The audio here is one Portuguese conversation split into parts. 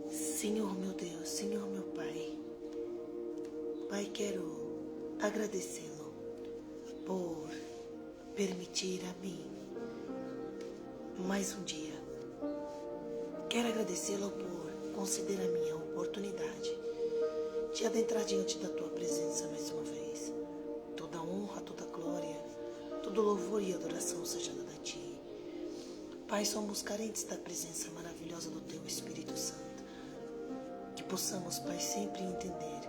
Senhor meu Deus, Senhor meu Pai, Pai, quero agradecê-lo por permitir a mim mais um dia. Quero agradecê-lo por conceder a minha oportunidade de adentrar diante da Tua presença mais uma vez. Toda honra, toda glória, todo louvor e adoração seja dada a Ti. Pai, somos carentes da presença maravilhosa do Teu Espírito Santo. Que possamos, Pai, sempre entender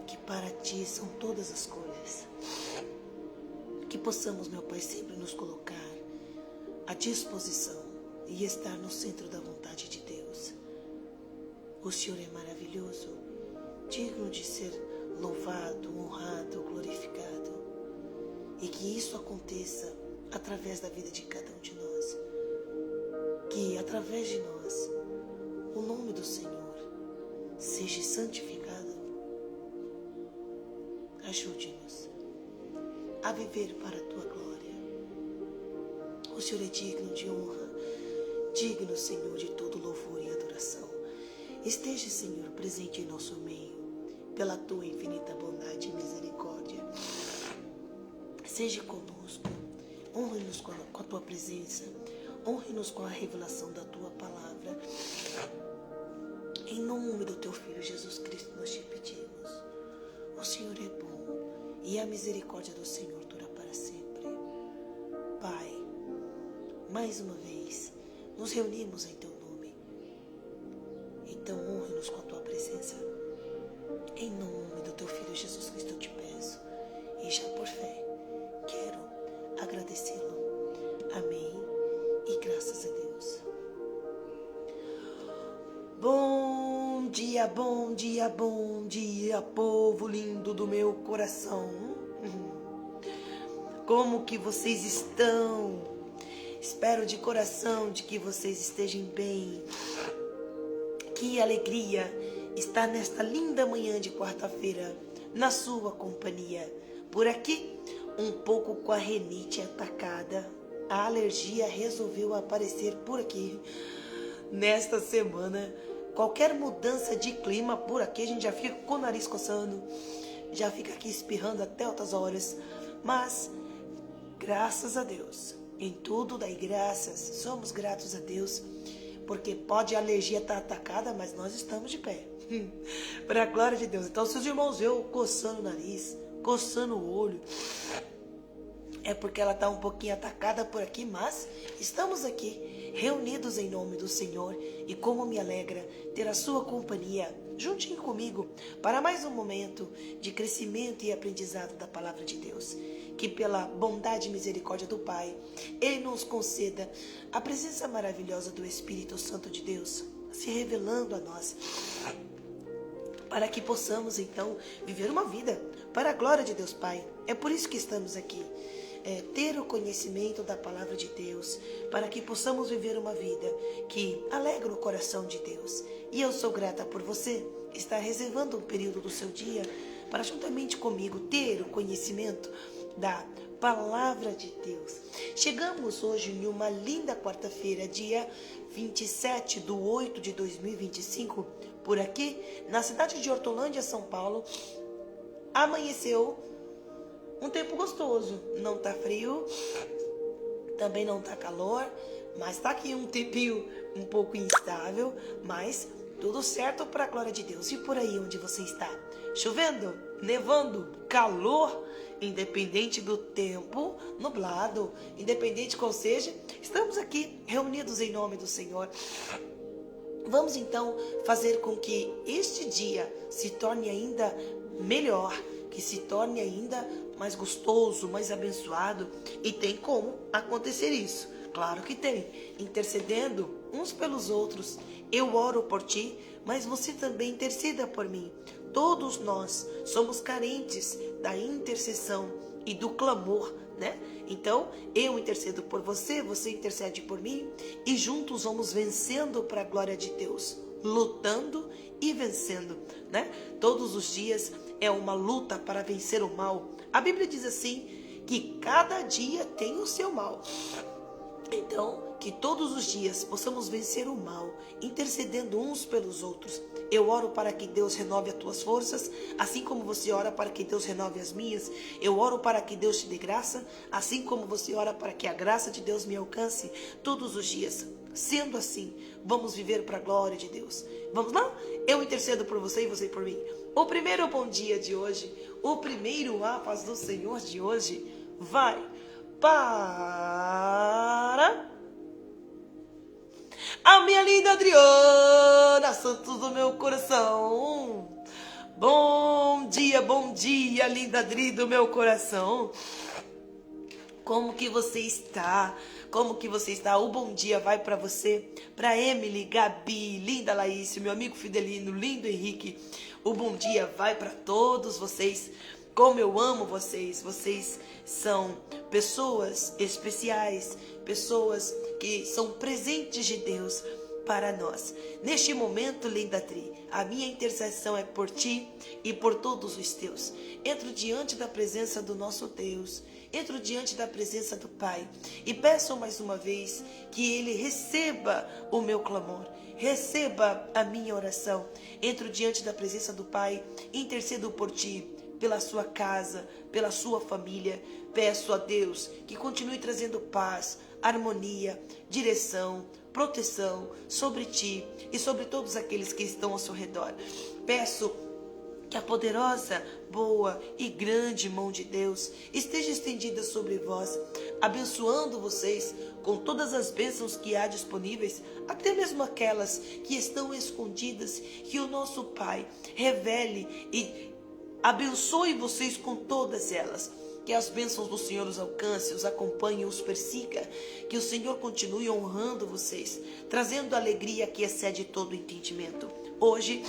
que para Ti são todas as coisas. Que possamos, meu Pai, sempre nos colocar à disposição e estar no centro da vontade de Deus. O Senhor é maravilhoso, digno de ser louvado, honrado, glorificado. E que isso aconteça através da vida de cada um de nós. Que através de nós o nome do Senhor seja santificado. Ajude-nos a viver para a Tua glória. O Senhor é digno de honra, digno, Senhor, de todo louvor e adoração. Esteja, Senhor, presente em nosso meio, pela Tua infinita bondade e misericórdia. Seja conosco, honre-nos com a Tua presença, honre-nos com a revelação da Tua palavra. Em nome do Teu Filho Jesus Cristo nós te pedimos. O Senhor é bom e a misericórdia do Senhor dura para sempre. Pai, mais uma vez nos reunimos em Teu nome. Então honre-nos com a Tua presença. Em nome do Teu Filho Jesus Cristo eu te peço. E já por fé quero agradecê-lo. Amém e graças a Deus. Bom dia, bom dia, bom dia, povo lindo do meu coração. Como que vocês estão? Espero de coração de que vocês estejam bem. Que alegria estar nesta linda manhã de quarta-feira na sua companhia. Por aqui, um pouco com a rinite atacada. A alergia resolveu aparecer por aqui. Nesta semana, qualquer mudança de clima por aqui, a gente já fica com o nariz coçando, já fica aqui espirrando até outras horas. Mas, graças a Deus, em tudo dai graças, somos gratos a Deus, porque pode a alergia estar atacada, mas nós estamos de pé. Para a glória de Deus. Então, se os irmãos veem eu coçando o nariz, coçando o olho, é porque ela está um pouquinho atacada por aqui, mas estamos aqui, reunidos em nome do Senhor, e como me alegra ter a sua companhia, juntinho comigo, para mais um momento de crescimento e aprendizado da Palavra de Deus. Que pela bondade e misericórdia do Pai, Ele nos conceda a presença maravilhosa do Espírito Santo de Deus, se revelando a nós, para que possamos então viver uma vida para a glória de Deus Pai. É por isso que estamos aqui. Ter o conhecimento da palavra de Deus, para que possamos viver uma vida que alegra o coração de Deus. E eu sou grata por você estar reservando um período do seu dia para juntamente comigo ter o conhecimento da palavra de Deus. Chegamos hoje em uma linda quarta-feira, dia 27/8/2025, por aqui na cidade de Hortolândia, São Paulo. Amanheceu um tempo gostoso, não tá frio, também não tá calor, mas tá aqui um tempinho um pouco instável, mas tudo certo para a glória de Deus. E por aí onde você está? Chovendo? Nevando? Calor? Independente do tempo, nublado, independente qual seja, estamos aqui reunidos em nome do Senhor. Vamos então fazer com que este dia se torne ainda melhor, que se torne ainda mais gostoso, mais abençoado. E tem como acontecer isso, claro que tem, intercedendo uns pelos outros. Eu oro por ti, mas você também interceda por mim. Todos nós somos carentes da intercessão e do clamor, né? Então, eu intercedo por você, você intercede por mim, e juntos vamos vencendo para a glória de Deus. lutando e vencendo, né? Todos os dias é uma luta para vencer o mal. A Bíblia diz assim, que cada dia tem o seu mal. Então, que todos os dias possamos vencer o mal, intercedendo uns pelos outros. Eu oro para que Deus renove as tuas forças, assim como você ora para que Deus renove as minhas. Eu oro para que Deus te dê graça, assim como você ora para que a graça de Deus me alcance todos os dias. Sendo assim, vamos viver para a glória de Deus. Vamos lá? Eu intercedo por você e você por mim. O primeiro bom dia de hoje, o primeiro a paz do Senhor de hoje, vai para a minha linda Adriana Santos do meu coração. Bom dia, linda Adri do meu coração. Como que você está? Como que você está? O bom dia vai para você, para Emily, Gabi, linda Laís, meu amigo Fidelino, lindo Henrique. O bom dia vai para todos vocês. Como eu amo vocês. Vocês são pessoas especiais, pessoas que são presentes de Deus para nós. Neste momento, linda Tri, a minha intercessão é por ti e por todos os teus. Entro diante da presença do nosso Deus, entro diante da presença do Pai e peço mais uma vez que Ele receba o meu clamor, receba a minha oração. Entro diante da presença do Pai, intercedo por ti, pela sua casa, pela sua família. Peço a Deus que continue trazendo paz, harmonia, direção, proteção sobre ti e sobre todos aqueles que estão ao seu redor. Peço que a poderosa, boa e grande mão de Deus esteja estendida sobre vós, abençoando vocês com todas as bênçãos que há disponíveis, até mesmo aquelas que estão escondidas, que o nosso Pai revele e abençoe vocês com todas elas. Que as bênçãos do Senhor os alcance, os acompanhe, os persiga. Que o Senhor continue honrando vocês, trazendo alegria que excede todo entendimento. Hoje,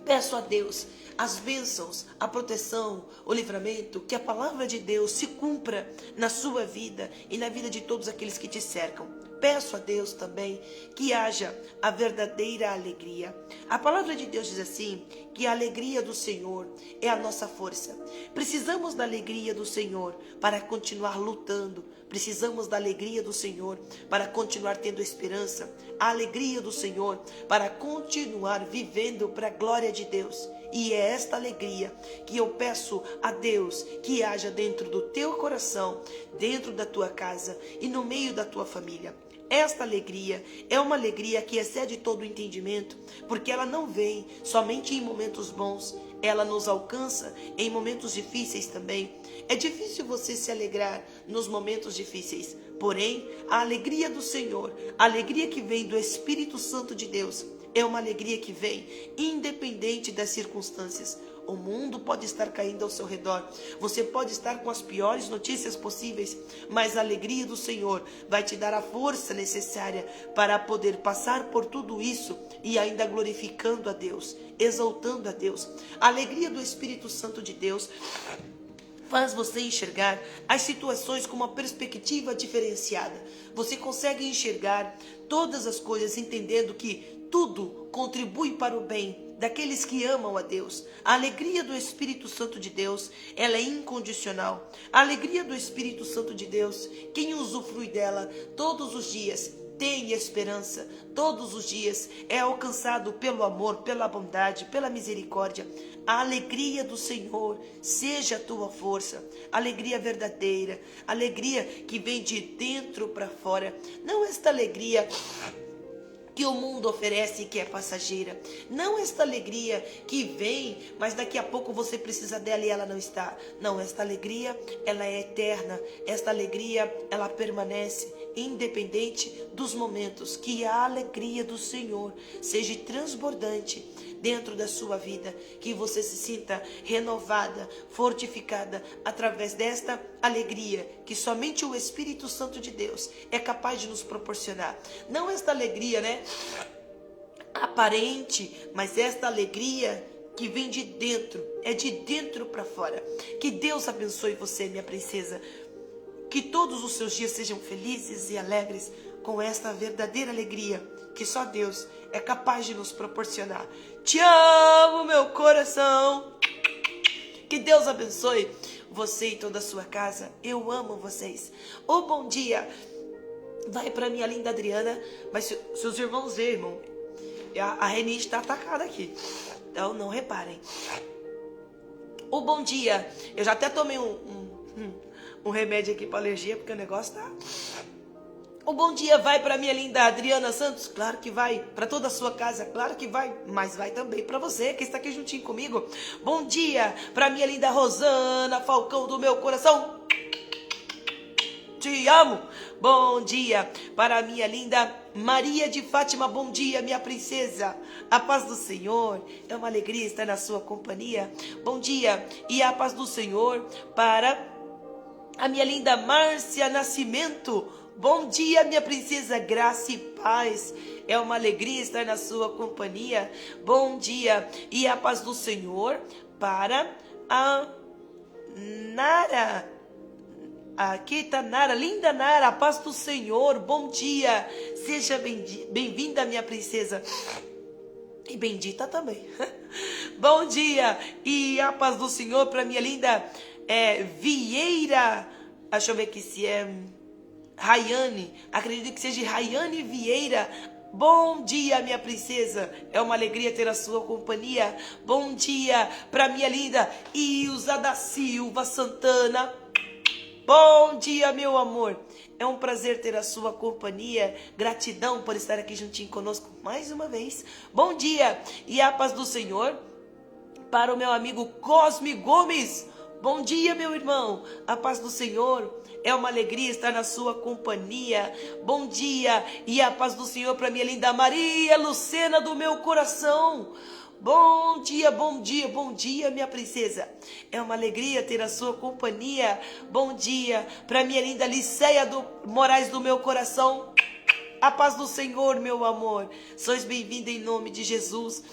peço a Deus as bênçãos, a proteção, o livramento, que a palavra de Deus se cumpra na sua vida e na vida de todos aqueles que te cercam. Peço a Deus também que haja a verdadeira alegria. A palavra de Deus diz assim, que a alegria do Senhor é a nossa força. Precisamos da alegria do Senhor para continuar lutando. Precisamos da alegria do Senhor para continuar tendo esperança. A alegria do Senhor para continuar vivendo para a glória de Deus. E é esta alegria que eu peço a Deus que haja dentro do teu coração, dentro da tua casa e no meio da tua família. Esta alegria é uma alegria que excede todo o entendimento, porque ela não vem somente em momentos bons, ela nos alcança em momentos difíceis também. É difícil você se alegrar nos momentos difíceis, porém, a alegria do Senhor, a alegria que vem do Espírito Santo de Deus, é uma alegria que vem independente das circunstâncias. O mundo pode estar caindo ao seu redor. Você pode estar com as piores notícias possíveis, mas a alegria do Senhor vai te dar a força necessária para poder passar por tudo isso e ainda glorificando a Deus, exaltando a Deus. A alegria do Espírito Santo de Deus faz você enxergar as situações com uma perspectiva diferenciada. Você consegue enxergar todas as coisas entendendo que tudo contribui para o bem daqueles que amam a Deus. A alegria do Espírito Santo de Deus, ela é incondicional. A alegria do Espírito Santo de Deus, quem usufrui dela todos os dias tem esperança. Todos os dias é alcançado pelo amor, pela bondade, pela misericórdia. A alegria do Senhor seja a tua força. Alegria verdadeira, alegria que vem de dentro para fora. Não esta alegria que o mundo oferece e que é passageira. Não esta alegria que vem, mas daqui a pouco você precisa dela e ela não está. Não, esta alegria, ela é eterna. Esta alegria, ela permanece independente dos momentos. Que a alegria do Senhor seja transbordante dentro da sua vida, que você se sinta renovada, fortificada através desta alegria que somente o Espírito Santo de Deus é capaz de nos proporcionar. Não esta alegria, aparente, mas esta alegria que vem de dentro, é de dentro para fora. Que Deus abençoe você, minha princesa. Que todos os seus dias sejam felizes e alegres com esta verdadeira alegria que só Deus é capaz de nos proporcionar. Te amo, meu coração. Que Deus abençoe você e toda a sua casa. Eu amo vocês. O bom dia vai para minha linda Adriana. Mas seus irmãos veem, irmão, a Renite está atacada aqui. Então não reparem. O bom dia. Eu já até tomei um remédio aqui para alergia, porque o negócio tá... O bom dia vai para minha linda Adriana Santos? Claro que vai. Para toda a sua casa? Claro que vai. Mas vai também para você que está aqui juntinho comigo. Bom dia para minha linda Rosana Falcão do meu coração. Te amo. Bom dia para minha linda Maria de Fátima. Bom dia, minha princesa. A paz do Senhor. É uma alegria estar na sua companhia. Bom dia e a paz do Senhor para a minha linda Márcia Nascimento. Bom dia, minha princesa, graça e paz. É uma alegria estar na sua companhia. Bom dia e a paz do Senhor para a Nara. Aqui está Nara, linda Nara, a paz do Senhor. Bom dia, seja bem-vinda, minha princesa. E bendita também. Bom dia e a paz do Senhor para minha linda Vieira. Deixa eu ver aqui se é... Rayane, acredito que seja Rayane Vieira. Bom dia, minha princesa. É uma alegria ter a sua companhia. Bom dia para minha linda Ilza da Silva Santana. Bom dia, meu amor. É um prazer ter a sua companhia. Gratidão por estar aqui juntinho conosco mais uma vez. Bom dia e a paz do Senhor para o meu amigo Cosme Gomes. Bom dia, meu irmão. A paz do Senhor. É uma alegria estar na sua companhia. Bom dia e a paz do Senhor para minha linda Maria Lucena do meu coração. Bom dia, bom dia, bom dia, minha princesa. É uma alegria ter a sua companhia. Bom dia para minha linda Liceia Moraes do meu coração. A paz do Senhor, meu amor. Sois bem-vinda em nome de Jesus.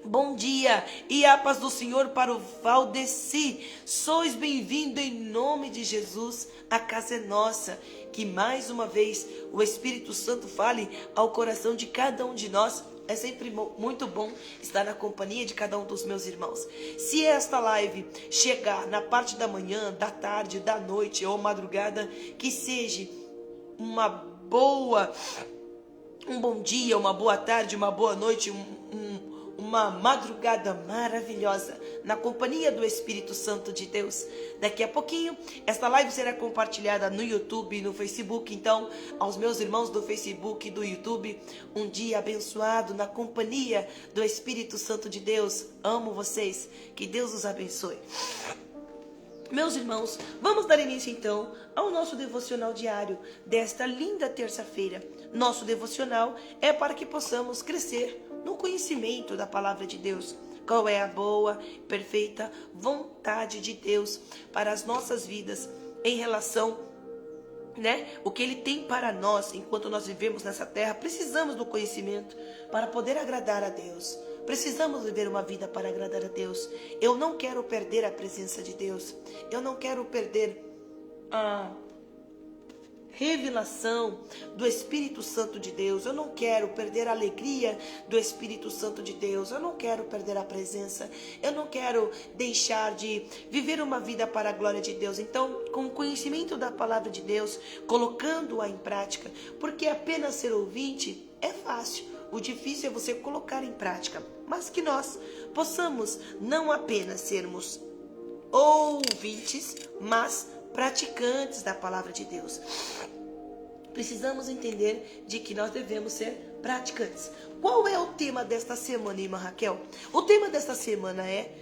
Bom dia e a paz do Senhor para o Valdeci. Sois bem-vindo em nome de Jesus. A casa é nossa. Que mais uma vez o Espírito Santo fale ao coração de cada um de nós. É sempre muito bom estar na companhia de cada um dos meus irmãos. Se esta live chegar na parte da manhã, da tarde, da noite ou madrugada, que seja um bom dia, uma boa tarde, uma boa noite, uma madrugada maravilhosa na companhia do Espírito Santo de Deus. Daqui a pouquinho, esta live será compartilhada no YouTube e no Facebook. Então, aos meus irmãos do Facebook e do YouTube, um dia abençoado na companhia do Espírito Santo de Deus. Amo vocês. Que Deus os abençoe. Meus irmãos, vamos dar início então ao nosso devocional diário desta linda terça-feira. Nosso devocional é para que possamos crescer no conhecimento da palavra de Deus. Qual é a boa, perfeita vontade de Deus para as nossas vidas em relação, o que Ele tem para nós enquanto nós vivemos nessa terra. Precisamos do conhecimento para poder agradar a Deus. Precisamos viver uma vida para agradar a Deus. Eu não quero perder a presença de Deus. Eu não quero perder a revelação do Espírito Santo de Deus. Eu não quero perder a alegria do Espírito Santo de Deus. Eu não quero perder a presença. Eu não quero deixar de viver uma vida para a glória de Deus. Então, com o conhecimento da palavra de Deus, colocando-a em prática, porque apenas ser ouvinte é fácil. O difícil é você colocar em prática. Mas que nós possamos não apenas sermos ouvintes, mas praticantes da palavra de Deus. Precisamos entender de que nós devemos ser praticantes. Qual é o tema desta semana, irmã Raquel? O tema desta semana é: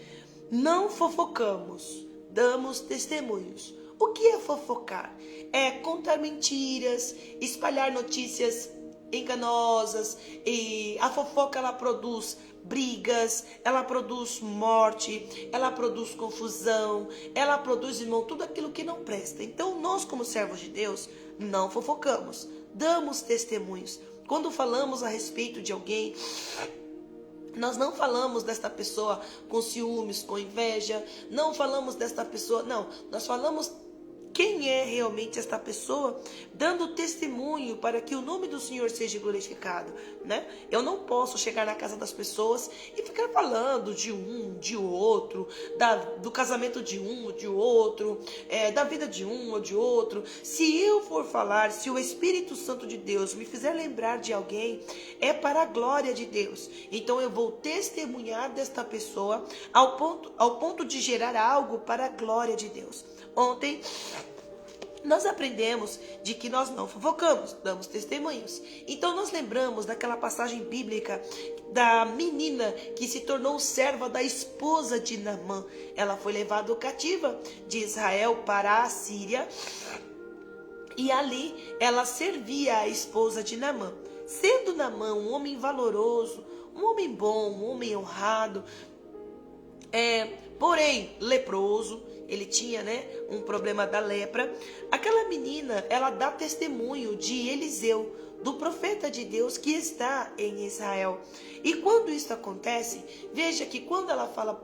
não fofocamos, damos testemunhos. O que é fofocar? É contar mentiras, espalhar notícias enganosas. E a fofoca, ela produz brigas, ela produz morte, ela produz confusão, ela produz, irmão, tudo aquilo que não presta. Então nós, como servos de Deus, não fofocamos, damos testemunhos. Quando falamos a respeito de alguém, nós não falamos desta pessoa com ciúmes, com inveja, não falamos desta pessoa, não, nós falamos quem é realmente esta pessoa dando testemunho para que o nome do Senhor seja glorificado, né? Eu não posso chegar na casa das pessoas e ficar falando de um, de outro, do casamento de um ou de outro, da vida de um ou de outro. Se eu for falar, se o Espírito Santo de Deus me fizer lembrar de alguém, é para a glória de Deus. Então eu vou testemunhar desta pessoa ao ponto de gerar algo para a glória de Deus. Ontem nós aprendemos de que nós não fofocamos, damos testemunhos. Então nós lembramos daquela passagem bíblica da menina que se tornou serva da esposa de Naamã. Ela foi levada cativa de Israel para a Síria e ali ela servia a esposa de Naamã. Sendo Naamã um homem valoroso, um homem bom, um homem honrado, porém leproso, ele tinha, um problema da lepra. Aquela menina, ela dá testemunho de Eliseu, do profeta de Deus que está em Israel. E quando isso acontece, veja que quando ela fala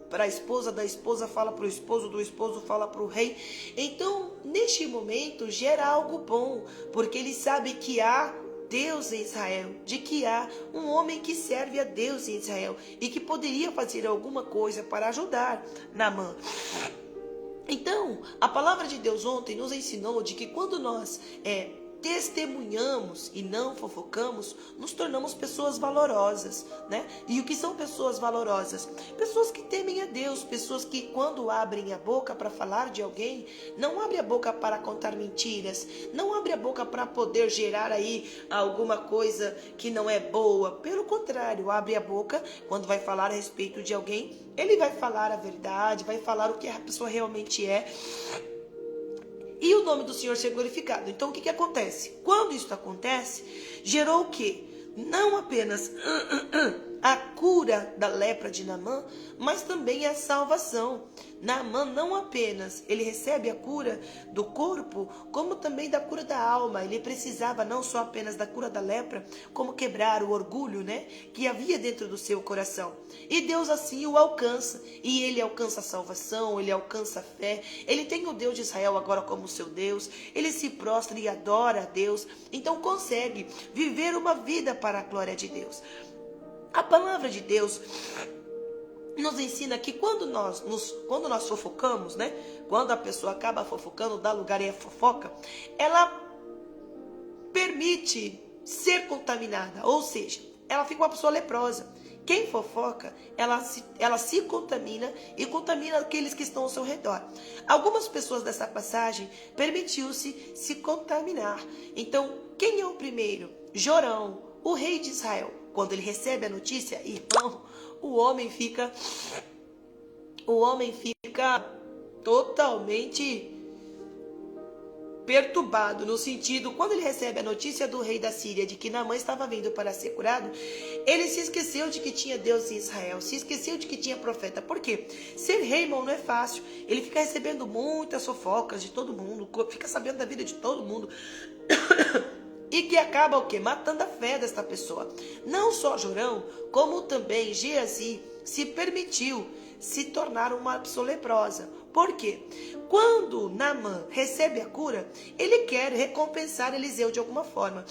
para a esposa, da esposa fala para o esposo, do esposo fala para o rei. Então, neste momento, gera algo bom, porque ele sabe que há Deus em Israel, de que há um homem que serve a Deus em Israel e que poderia fazer alguma coisa para ajudar Naamã. Então, a palavra de Deus ontem nos ensinou de que quando nós testemunhamos e não fofocamos, nos tornamos pessoas valorosas, né? E o que são pessoas valorosas? Pessoas que temem a Deus, pessoas que quando abrem a boca para falar de alguém, não abre a boca para contar mentiras, não abre a boca para poder gerar aí alguma coisa que não é boa. Pelo contrário, abre a boca quando vai falar a respeito de alguém, ele vai falar a verdade, vai falar o que a pessoa realmente é. E o nome do Senhor ser glorificado. Então o que acontece? Quando isso acontece, gerou o quê? Não apenas a cura da lepra de Naamã, mas também a salvação. Naamã não apenas ele recebe a cura do corpo, como também da cura da alma. Ele precisava não só apenas da cura da lepra, como quebrar o orgulho, que havia dentro do seu coração. E Deus assim o alcança. E ele alcança a salvação, ele alcança a fé. Ele tem o Deus de Israel agora como seu Deus. Ele se prostra e adora a Deus. Então consegue viver uma vida para a glória de Deus. A palavra de Deus nos ensina que quando nós fofocamos, quando a pessoa acaba fofocando, dá lugar à fofoca, ela permite ser contaminada, ou seja, ela fica uma pessoa leprosa. Quem fofoca, ela se contamina e contamina aqueles que estão ao seu redor. Algumas pessoas dessa passagem permitiu-se se contaminar. Então, quem é o primeiro? Jorão, o rei de Israel. Quando ele recebe a notícia, irmão, o homem fica totalmente perturbado, no sentido, quando ele recebe a notícia do rei da Síria de que Naamã estava vindo para ser curado, ele se esqueceu de que tinha Deus em Israel, se esqueceu de que tinha profeta. Por quê? Ser rei, irmão, não é fácil. Ele fica recebendo muitas fofocas de todo mundo, fica sabendo da vida de todo mundo. E que acaba o quê? Matando a fé desta pessoa. Não só Jorão, como também Geazi se permitiu se tornar uma pessoa leprosa. Por quê? Quando Naamã recebe a cura, ele quer recompensar Eliseu de alguma forma.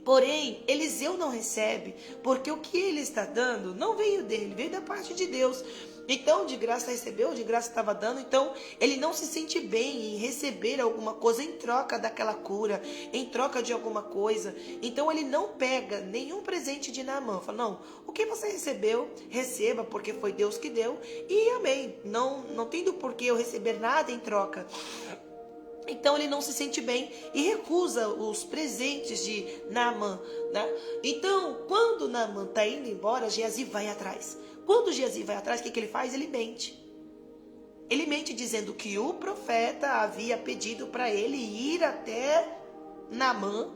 Porém, Eliseu não recebe, porque o que ele está dando não veio dele, veio da parte de Deus. Então, de graça recebeu, de graça estava dando. Então, ele não se sente bem em receber alguma coisa em troca daquela cura, em troca de alguma coisa. Então, ele não pega nenhum presente de Naamã. Fala, não, o que você recebeu, receba, porque foi Deus que deu. E amém. Não tendo por que eu receber nada em troca. Então ele não se sente bem e recusa os presentes de Naamã, Então, quando Naamã está indo embora, Geazi vai atrás. Quando Geazi vai atrás, o que ele faz? Ele mente. Ele mente dizendo que o profeta havia pedido para ele ir até Naamã,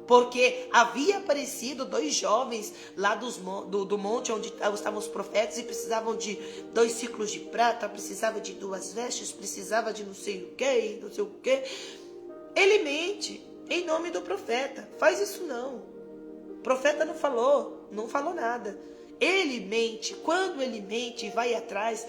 porque havia aparecido 2 jovens lá do monte onde estavam os profetas e precisavam de 2 ciclos de prata, precisava de 2 vestes, precisava de não sei o que. Ele mente em nome do profeta. Faz isso não. O profeta não falou nada. Ele mente. Quando ele mente e vai atrás,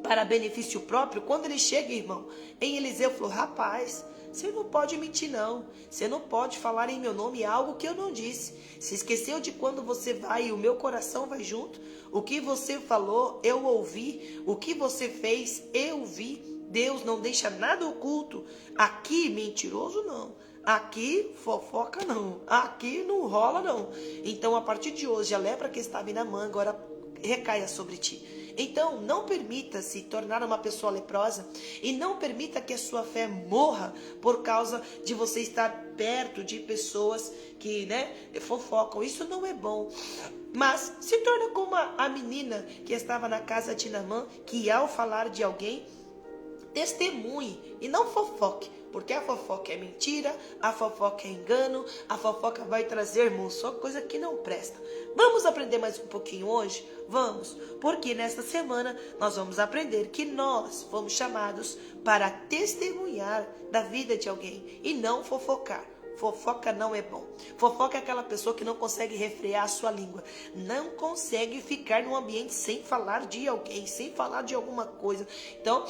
para benefício próprio, quando ele chega, irmão, em Eliseu, falou, rapaz, você não pode mentir não, você não pode falar em meu nome algo que eu não disse. Se esqueceu de quando você vai e o meu coração vai junto? O que você falou, eu ouvi. O que você fez, eu vi. Deus não deixa nada oculto. Aqui, mentiroso não. Aqui, fofoca não. Aqui não rola não. Então, a partir de hoje, a lepra que estava na mão agora recaia sobre ti. Então, não permita se tornar uma pessoa leprosa e não permita que a sua fé morra por causa de você estar perto de pessoas que, fofocam. Isso não é bom. Mas se torna como a menina que estava na casa de Naamã, que ao falar de alguém, testemunhe e não fofoque. Porque a fofoca é mentira, a fofoca é engano, a fofoca vai trazer, irmão, só coisa que não presta. Vamos aprender mais um pouquinho hoje? Vamos, porque nesta semana nós vamos aprender que nós fomos chamados para testemunhar da vida de alguém e não fofocar. Fofoca não é bom. Fofoca é aquela pessoa que não consegue refrear a sua língua. Não consegue ficar num ambiente sem falar de alguém, sem falar de alguma coisa. Então,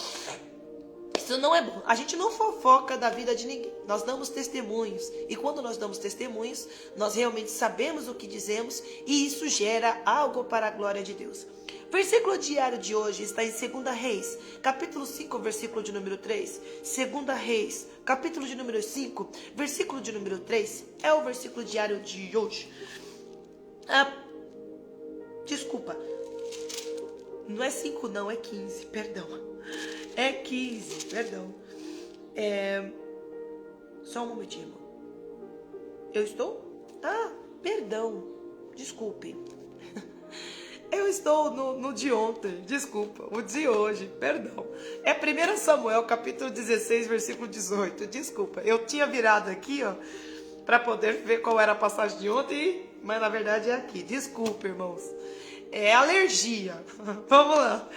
isso não é bom. A gente não fofoca da vida de ninguém. Nós damos testemunhos. E quando nós damos testemunhos, nós realmente sabemos o que dizemos e isso gera algo para a glória de Deus. Versículo diário de hoje está em 2 Reis, capítulo 5, versículo de número 3. 2 Reis, capítulo de número 5, versículo de número 3. É o versículo diário de hoje. Desculpa. Não é 5 não, é 15, perdão. É 15, perdão. Só um momentinho, irmão. Eu estou? Perdão. Desculpe. Eu estou no de ontem. Desculpa. O de hoje. Perdão. É 1 Samuel, capítulo 16, versículo 18. Desculpa. Eu tinha virado aqui, ó, para poder ver qual era a passagem de ontem, mas na verdade é aqui. Desculpa, irmãos. É alergia. Vamos lá.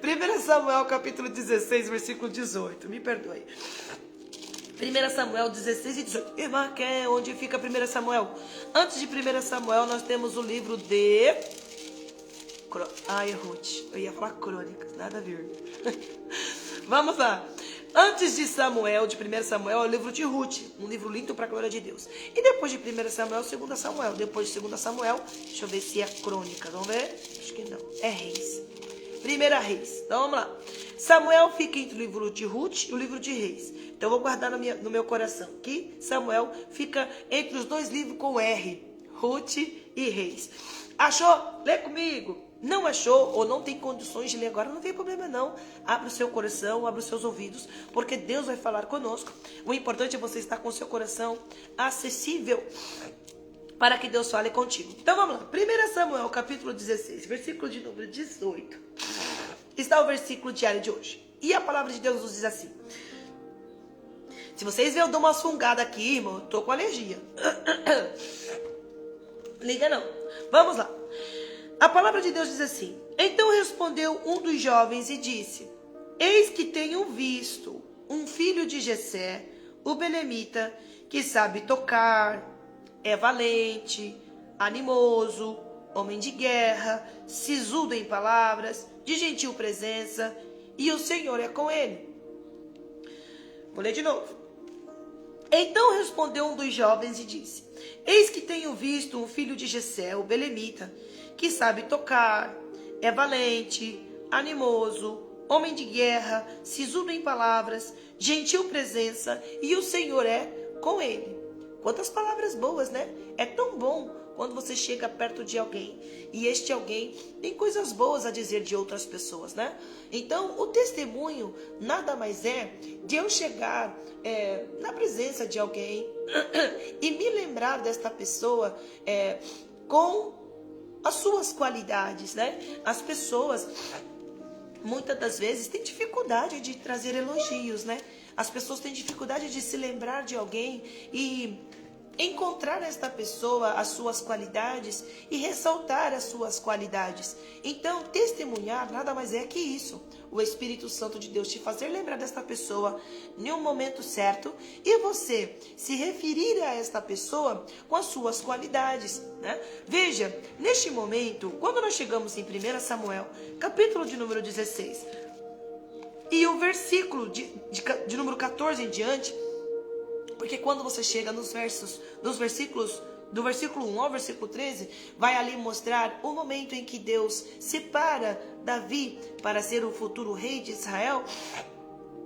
1 Samuel, capítulo 16, versículo 18. Me perdoe. 1 Samuel 16 e 18. Irmã, onde fica 1 Samuel? Antes de 1 Samuel, nós temos o livro de... Ruth. Eu ia falar crônicas, nada a ver. Vamos lá. Antes de Samuel, de 1 Samuel, é o livro de Ruth. Um livro lindo para a glória de Deus. E depois de 1 Samuel, 2 Samuel. Depois de 2 Samuel, deixa eu ver se é crônica. Vamos ver? Acho que não. É Reis. 1 Reis. Então vamos lá. Samuel fica entre o livro de Ruth e o livro de Reis. Então eu vou guardar no meu coração que Samuel fica entre os dois livros com R. Ruth e Reis. Achou? Lê comigo. Não achou ou não tem condições de ler agora, não tem problema não. Abra o seu coração, abra os seus ouvidos, porque Deus vai falar conosco. O importante é você estar com o seu coração acessível para que Deus fale contigo. Então vamos lá. 1 Samuel, capítulo 16, versículo de número 18. Está o versículo diário de hoje. E a palavra de Deus nos diz assim. Se vocês verem, eu dou uma sungada aqui, irmão, eu tô com alergia. Liga não. Vamos lá. A palavra de Deus diz assim. Então respondeu um dos jovens e disse: Eis que tenho visto um filho de Jessé, o belemita, que sabe tocar, é valente, animoso, homem de guerra, sisudo em palavras, de gentil presença, e o Senhor é com ele. Vou ler de novo. Então respondeu um dos jovens e disse: Eis que tenho visto um filho de Jessé, o belemita, que sabe tocar, é valente, animoso, homem de guerra, sisudo em palavras, gentil presença, e o Senhor é com ele. Quantas palavras boas, né? É tão bom quando você chega perto de alguém e este alguém tem coisas boas a dizer de outras pessoas, né? Então, o testemunho nada mais é de eu chegar na presença de alguém e me lembrar desta pessoa com as suas qualidades, né? As pessoas, muitas das vezes, têm dificuldade de trazer elogios, né? As pessoas têm dificuldade de se lembrar de alguém e encontrar nesta pessoa as suas qualidades e ressaltar as suas qualidades. Então, testemunhar nada mais é que isso. O Espírito Santo de Deus te fazer lembrar desta pessoa em um momento certo e você se referir a esta pessoa com as suas qualidades, né? Veja, neste momento, quando nós chegamos em 1 Samuel, capítulo de número 16, E o versículo de número 14 em diante, porque quando você chega nos versículos, do versículo 1 ao versículo 13, vai ali mostrar o momento em que Deus separa Davi para ser o futuro rei de Israel.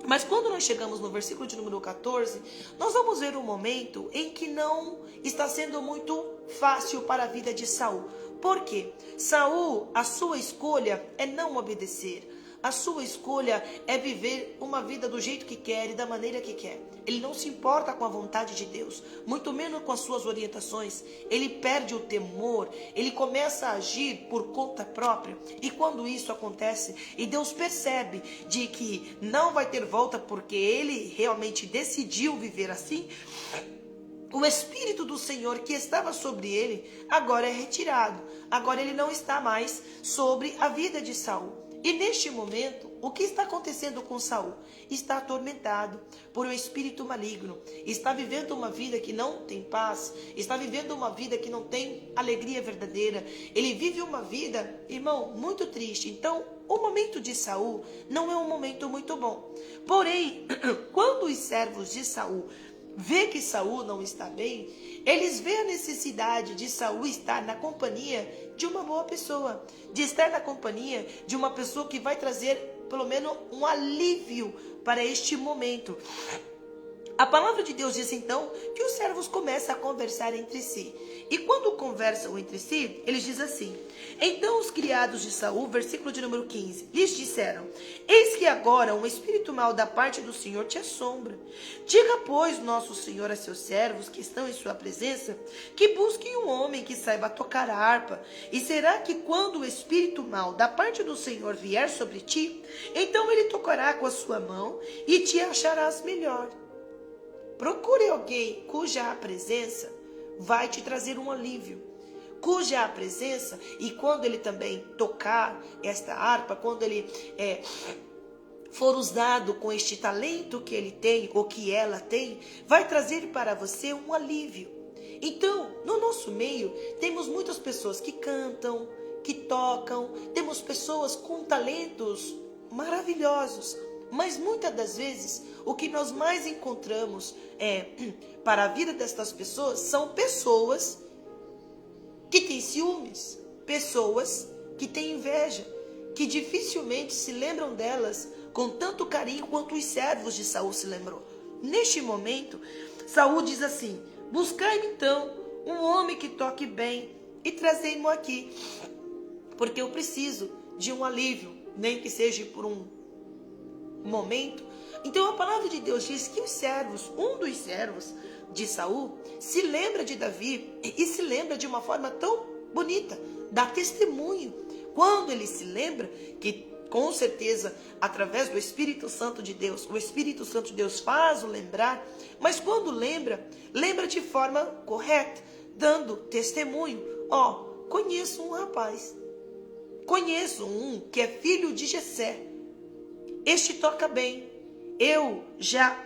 Mas quando nós chegamos no versículo de número 14, nós vamos ver um momento em que não está sendo muito fácil para a vida de Saul. Por quê? Saul, a sua escolha é não obedecer. A sua escolha é viver uma vida do jeito que quer e da maneira que quer. Ele não se importa com a vontade de Deus, muito menos com as suas orientações. Ele perde o temor, ele começa a agir por conta própria. E quando isso acontece, e Deus percebe de que não vai ter volta porque ele realmente decidiu viver assim, o Espírito do Senhor que estava sobre ele agora é retirado. Agora ele não está mais sobre a vida de Saul. E neste momento, o que está acontecendo com Saul? Está atormentado por um espírito maligno. Está vivendo uma vida que não tem paz. Está vivendo uma vida que não tem alegria verdadeira. Ele vive uma vida, irmão, muito triste. Então, o momento de Saul não é um momento muito bom. Porém, quando os servos de Saul vê que Saul não está bem, eles veem a necessidade de Saul estar na companhia de uma boa pessoa, de estar na companhia de uma pessoa que vai trazer pelo menos um alívio para este momento. A palavra de Deus diz então que os servos começam a conversar entre si. E quando conversam entre si, eles dizem assim: então os criados de Saul, versículo de número 15, lhes disseram: eis que agora um espírito mau da parte do Senhor te assombra. Diga, pois, nosso Senhor a seus servos que estão em sua presença, que busquem um homem que saiba tocar a harpa. E será que quando o espírito mau da parte do Senhor vier sobre ti, então ele tocará com a sua mão e te acharás melhor. Procure alguém cuja presença vai te trazer um alívio, cuja presença, e quando ele também tocar esta harpa, quando ele for usado com este talento que ele tem ou que ela tem, vai trazer para você um alívio. Então, no nosso meio, temos muitas pessoas que cantam, que tocam, temos pessoas com talentos maravilhosos. Mas muitas das vezes, o que nós mais encontramos para a vida destas pessoas são pessoas que têm ciúmes, pessoas que têm inveja, que dificilmente se lembram delas com tanto carinho quanto os servos de Saul se lembrou. Neste momento, Saul diz assim: buscai-me então um homem que toque bem e trazei-mo aqui, porque eu preciso de um alívio, nem que seja por um momento. Então a palavra de Deus diz que os servos, um dos servos de Saul, se lembra de Davi e se lembra de uma forma tão bonita, dá testemunho. Quando ele se lembra, que com certeza através do Espírito Santo de Deus, o Espírito Santo de Deus faz o lembrar, mas quando lembra, lembra de forma correta, dando testemunho. Conheço um rapaz, conheço um que é filho de Jessé. Este toca bem. Eu já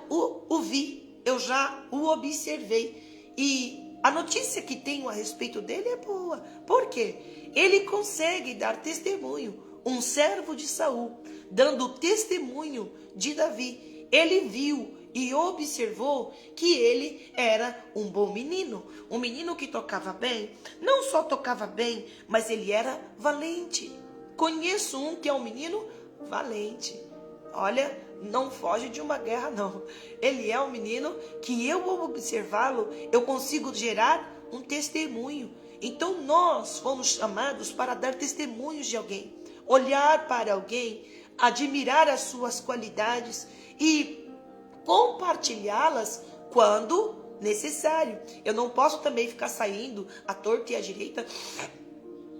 o vi, eu já o observei. E a notícia que tenho a respeito dele é boa. Por quê? Ele consegue dar testemunho. Um servo de Saul, dando testemunho de Davi. Ele viu e observou que ele era um bom menino. Um menino que tocava bem. Não só tocava bem, mas ele era valente. Conheço um que é um menino valente. Olha, não foge de uma guerra, não. Ele é um menino que eu, ao observá-lo, eu consigo gerar um testemunho. Então nós fomos chamados para dar testemunhos de alguém. Olhar para alguém, admirar as suas qualidades e compartilhá-las quando necessário. Eu não posso também ficar saindo à torta e à direita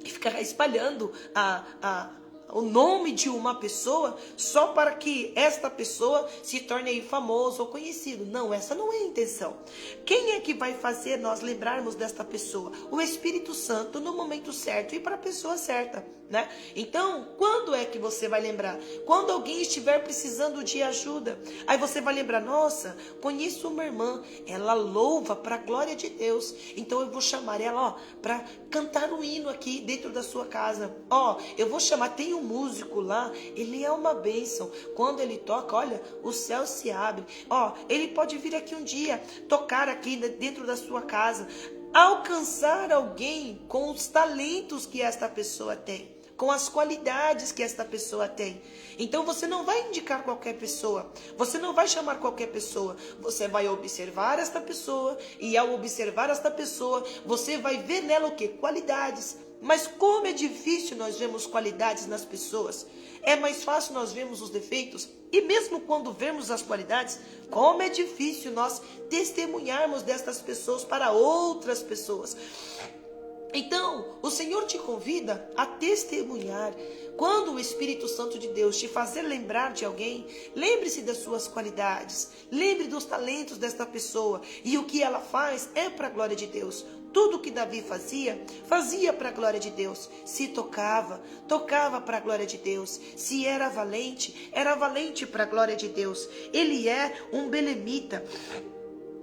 e ficar espalhando o nome de uma pessoa só para que esta pessoa se torne famoso ou conhecido. Não, essa não é a intenção. Quem é que vai fazer nós lembrarmos desta pessoa? O Espírito Santo no momento certo e para a pessoa certa, né? Então, quando é que você vai lembrar? Quando alguém estiver precisando de ajuda. Aí você vai lembrar: nossa, conheço uma irmã, ela louva para a glória de Deus. Então eu vou chamar ela para cantar um hino aqui dentro da sua casa. Eu vou chamar, tem um músico lá, ele é uma bênção. Quando ele toca, olha, o céu se abre. Ó, ele pode vir aqui um dia, tocar aqui dentro da sua casa, alcançar alguém com os talentos que esta pessoa tem, com as qualidades que esta pessoa tem. Então você não vai indicar qualquer pessoa, você não vai chamar qualquer pessoa, você vai observar esta pessoa, e ao observar esta pessoa, você vai ver nela o quê? Qualidades. Mas como é difícil nós vermos qualidades nas pessoas. É mais fácil nós vermos os defeitos. E mesmo quando vemos as qualidades, como é difícil nós testemunharmos destas pessoas para outras pessoas. Então, o Senhor te convida a testemunhar. Quando o Espírito Santo de Deus te fazer lembrar de alguém, lembre-se das suas qualidades, lembre dos talentos desta pessoa, e o que ela faz é para a glória de Deus. Tudo que Davi fazia, fazia para a glória de Deus. Se tocava, tocava para a glória de Deus. Se era valente para a glória de Deus. Ele é um belemita.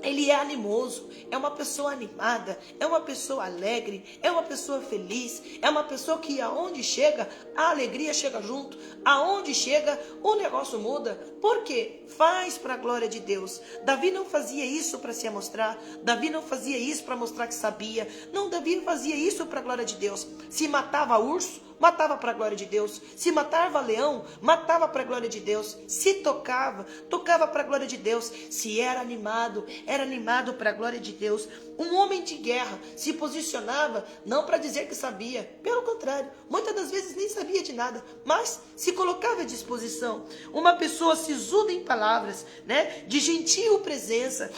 Ele é animoso, é uma pessoa animada, é uma pessoa alegre, é uma pessoa feliz, é uma pessoa que aonde chega, a alegria chega junto, aonde chega, o negócio muda. Por quê? Faz para a glória de Deus. Davi não fazia isso para se amostrar, Davi não fazia isso para mostrar que sabia. Não, Davi fazia isso para a glória de Deus. Se matava urso, matava para a glória de Deus. Se matava leão, matava para a glória de Deus. Se tocava, tocava para a glória de Deus. Se era animado para a glória de Deus. Um homem de guerra se posicionava não para dizer que sabia, pelo contrário, muitas das vezes nem sabia de nada, mas se colocava à disposição. Uma pessoa sisuda em palavras, né, de gentil presença,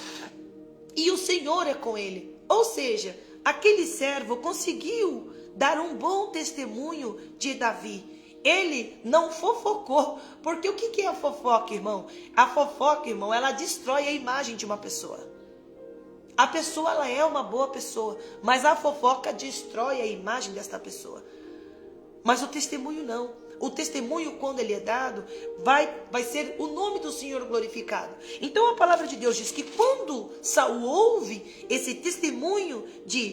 e o Senhor é com ele. Ou seja, aquele servo conseguiu dar um bom testemunho de Davi. Ele não fofocou, porque o que é a fofoca, irmão? A fofoca, irmão, ela destrói a imagem de uma pessoa. A pessoa, ela é uma boa pessoa, mas a fofoca destrói a imagem desta pessoa. Mas o testemunho não. O testemunho, quando ele é dado, vai ser o nome do Senhor glorificado. Então a palavra de Deus diz que quando Saul ouve esse testemunho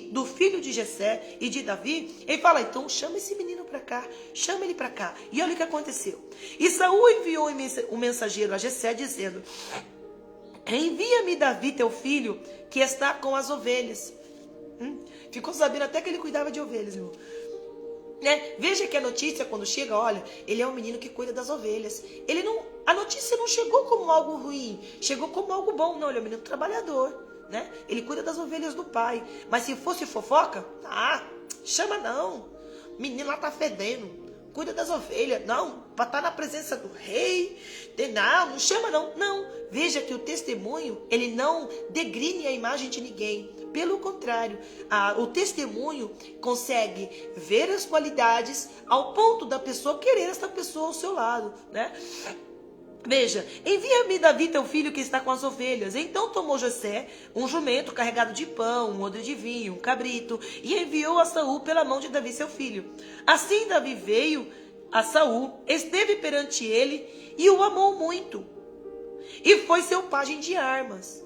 do filho de Jessé e de Davi, ele fala, então chama esse menino para cá, chama ele para cá. E olha o que aconteceu. E Saul enviou um mensageiro a Jessé dizendo, envia-me Davi, teu filho, que está com as ovelhas. Ficou sabendo até que ele cuidava de ovelhas, irmão. Veja que a notícia quando chega, olha, ele é um menino que cuida das ovelhas. A notícia não chegou como algo ruim, chegou como algo bom. Não, ele é um menino trabalhador, né? Ele cuida das ovelhas do pai. Mas se fosse fofoca, chama não. Menino lá tá fedendo, cuida das ovelhas. Não, para estar na presença do rei, não chama não. Não, veja que o testemunho, ele não degrine a imagem de ninguém. Pelo contrário, o testemunho consegue ver as qualidades ao ponto da pessoa querer essa pessoa ao seu lado, né? Veja, envia-me Davi, teu filho, que está com as ovelhas. Então tomou Jessé um jumento carregado de pão, um odre de vinho, um cabrito, e enviou a Saul pela mão de Davi, seu filho. Assim Davi veio a Saul, esteve perante ele e o amou muito, e foi seu pajem de armas.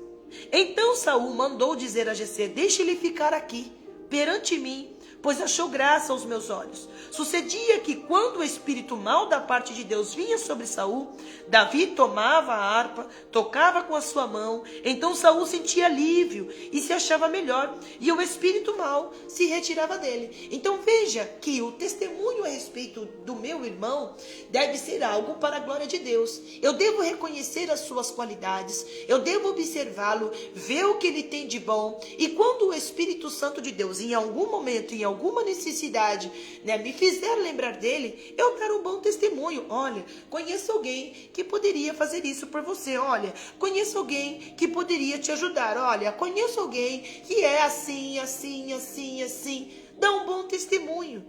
Então Saul mandou dizer a Jessé, deixe-lhe ficar aqui, perante mim, pois achou graça aos meus olhos. Sucedia que quando o espírito mau da parte de Deus vinha sobre Saul, Davi tomava a harpa, tocava com a sua mão, então Saul sentia alívio e se achava melhor, e o espírito mau se retirava dele. Então veja que o testemunho a respeito do meu irmão deve ser algo para a glória de Deus. Eu devo reconhecer as suas qualidades, eu devo observá-lo, ver o que ele tem de bom, e quando o Espírito Santo de Deus, em algum momento, em alguma necessidade, me fizer lembrar dele, eu dar um bom testemunho. Olha, conheço alguém que poderia fazer isso por você. Olha, conheço alguém que poderia te ajudar. Olha, conheço alguém que é assim, assim, assim, assim. Dá um bom testemunho.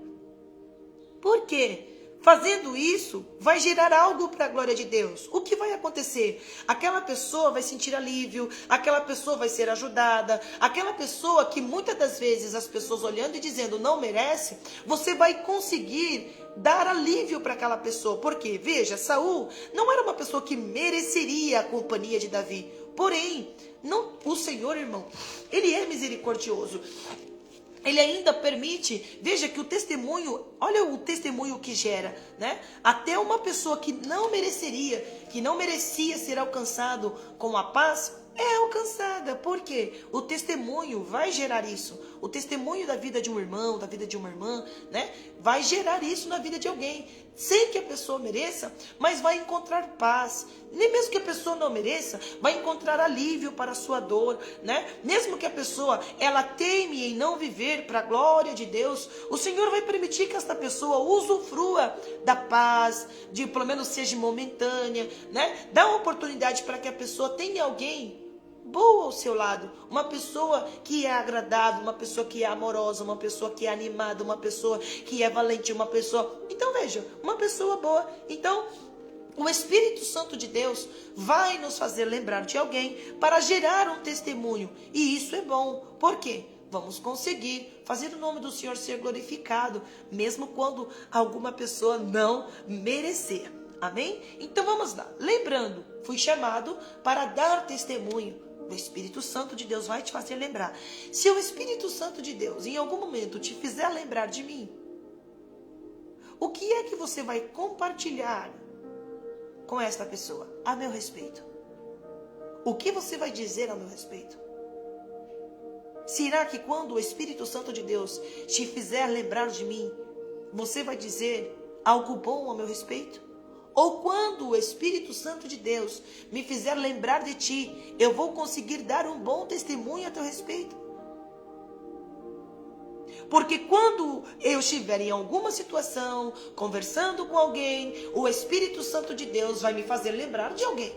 Por quê? Fazendo isso, vai gerar algo para a glória de Deus. O que vai acontecer? Aquela pessoa vai sentir alívio, aquela pessoa vai ser ajudada, aquela pessoa que muitas das vezes as pessoas olhando e dizendo não merece, você vai conseguir dar alívio para aquela pessoa. Porque, veja, Saul não era uma pessoa que mereceria a companhia de Davi. Porém, o Senhor, irmão, ele é misericordioso. Ele ainda permite, veja que o testemunho, olha o testemunho que gera, né? Até uma pessoa que não mereceria, que não merecia ser alcançado com a paz, é alcançada. Por quê? O testemunho vai gerar isso. O testemunho da vida de um irmão, da vida de uma irmã, né? Vai gerar isso na vida de alguém. Sem que a pessoa mereça, mas vai encontrar paz. Nem mesmo que a pessoa não mereça, vai encontrar alívio para a sua dor, né? Mesmo que a pessoa, ela teime em não viver para a glória de Deus, o Senhor vai permitir que esta pessoa usufrua da paz, de pelo menos seja momentânea, né? Dá uma oportunidade para que a pessoa tenha alguém boa ao seu lado, uma pessoa que é agradável, uma pessoa que é amorosa, uma pessoa que é animada, uma pessoa que é valente, uma pessoa... Então veja, uma pessoa boa. Então o Espírito Santo de Deus vai nos fazer lembrar de alguém para gerar um testemunho, e isso é bom. Por quê? Vamos conseguir fazer o nome do Senhor ser glorificado, mesmo quando alguma pessoa não merecer. Amém? Então vamos lá. Lembrando, fui chamado para dar testemunho. O Espírito Santo de Deus vai te fazer lembrar. Se o Espírito Santo de Deus em algum momento te fizer lembrar de mim, o que é que você vai compartilhar com esta pessoa a meu respeito? O que você vai dizer a meu respeito? Será que quando o Espírito Santo de Deus te fizer lembrar de mim, você vai dizer algo bom a meu respeito? Ou quando o Espírito Santo de Deus me fizer lembrar de ti, eu vou conseguir dar um bom testemunho a teu respeito? Porque quando eu estiver em alguma situação, conversando com alguém, o Espírito Santo de Deus vai me fazer lembrar de alguém.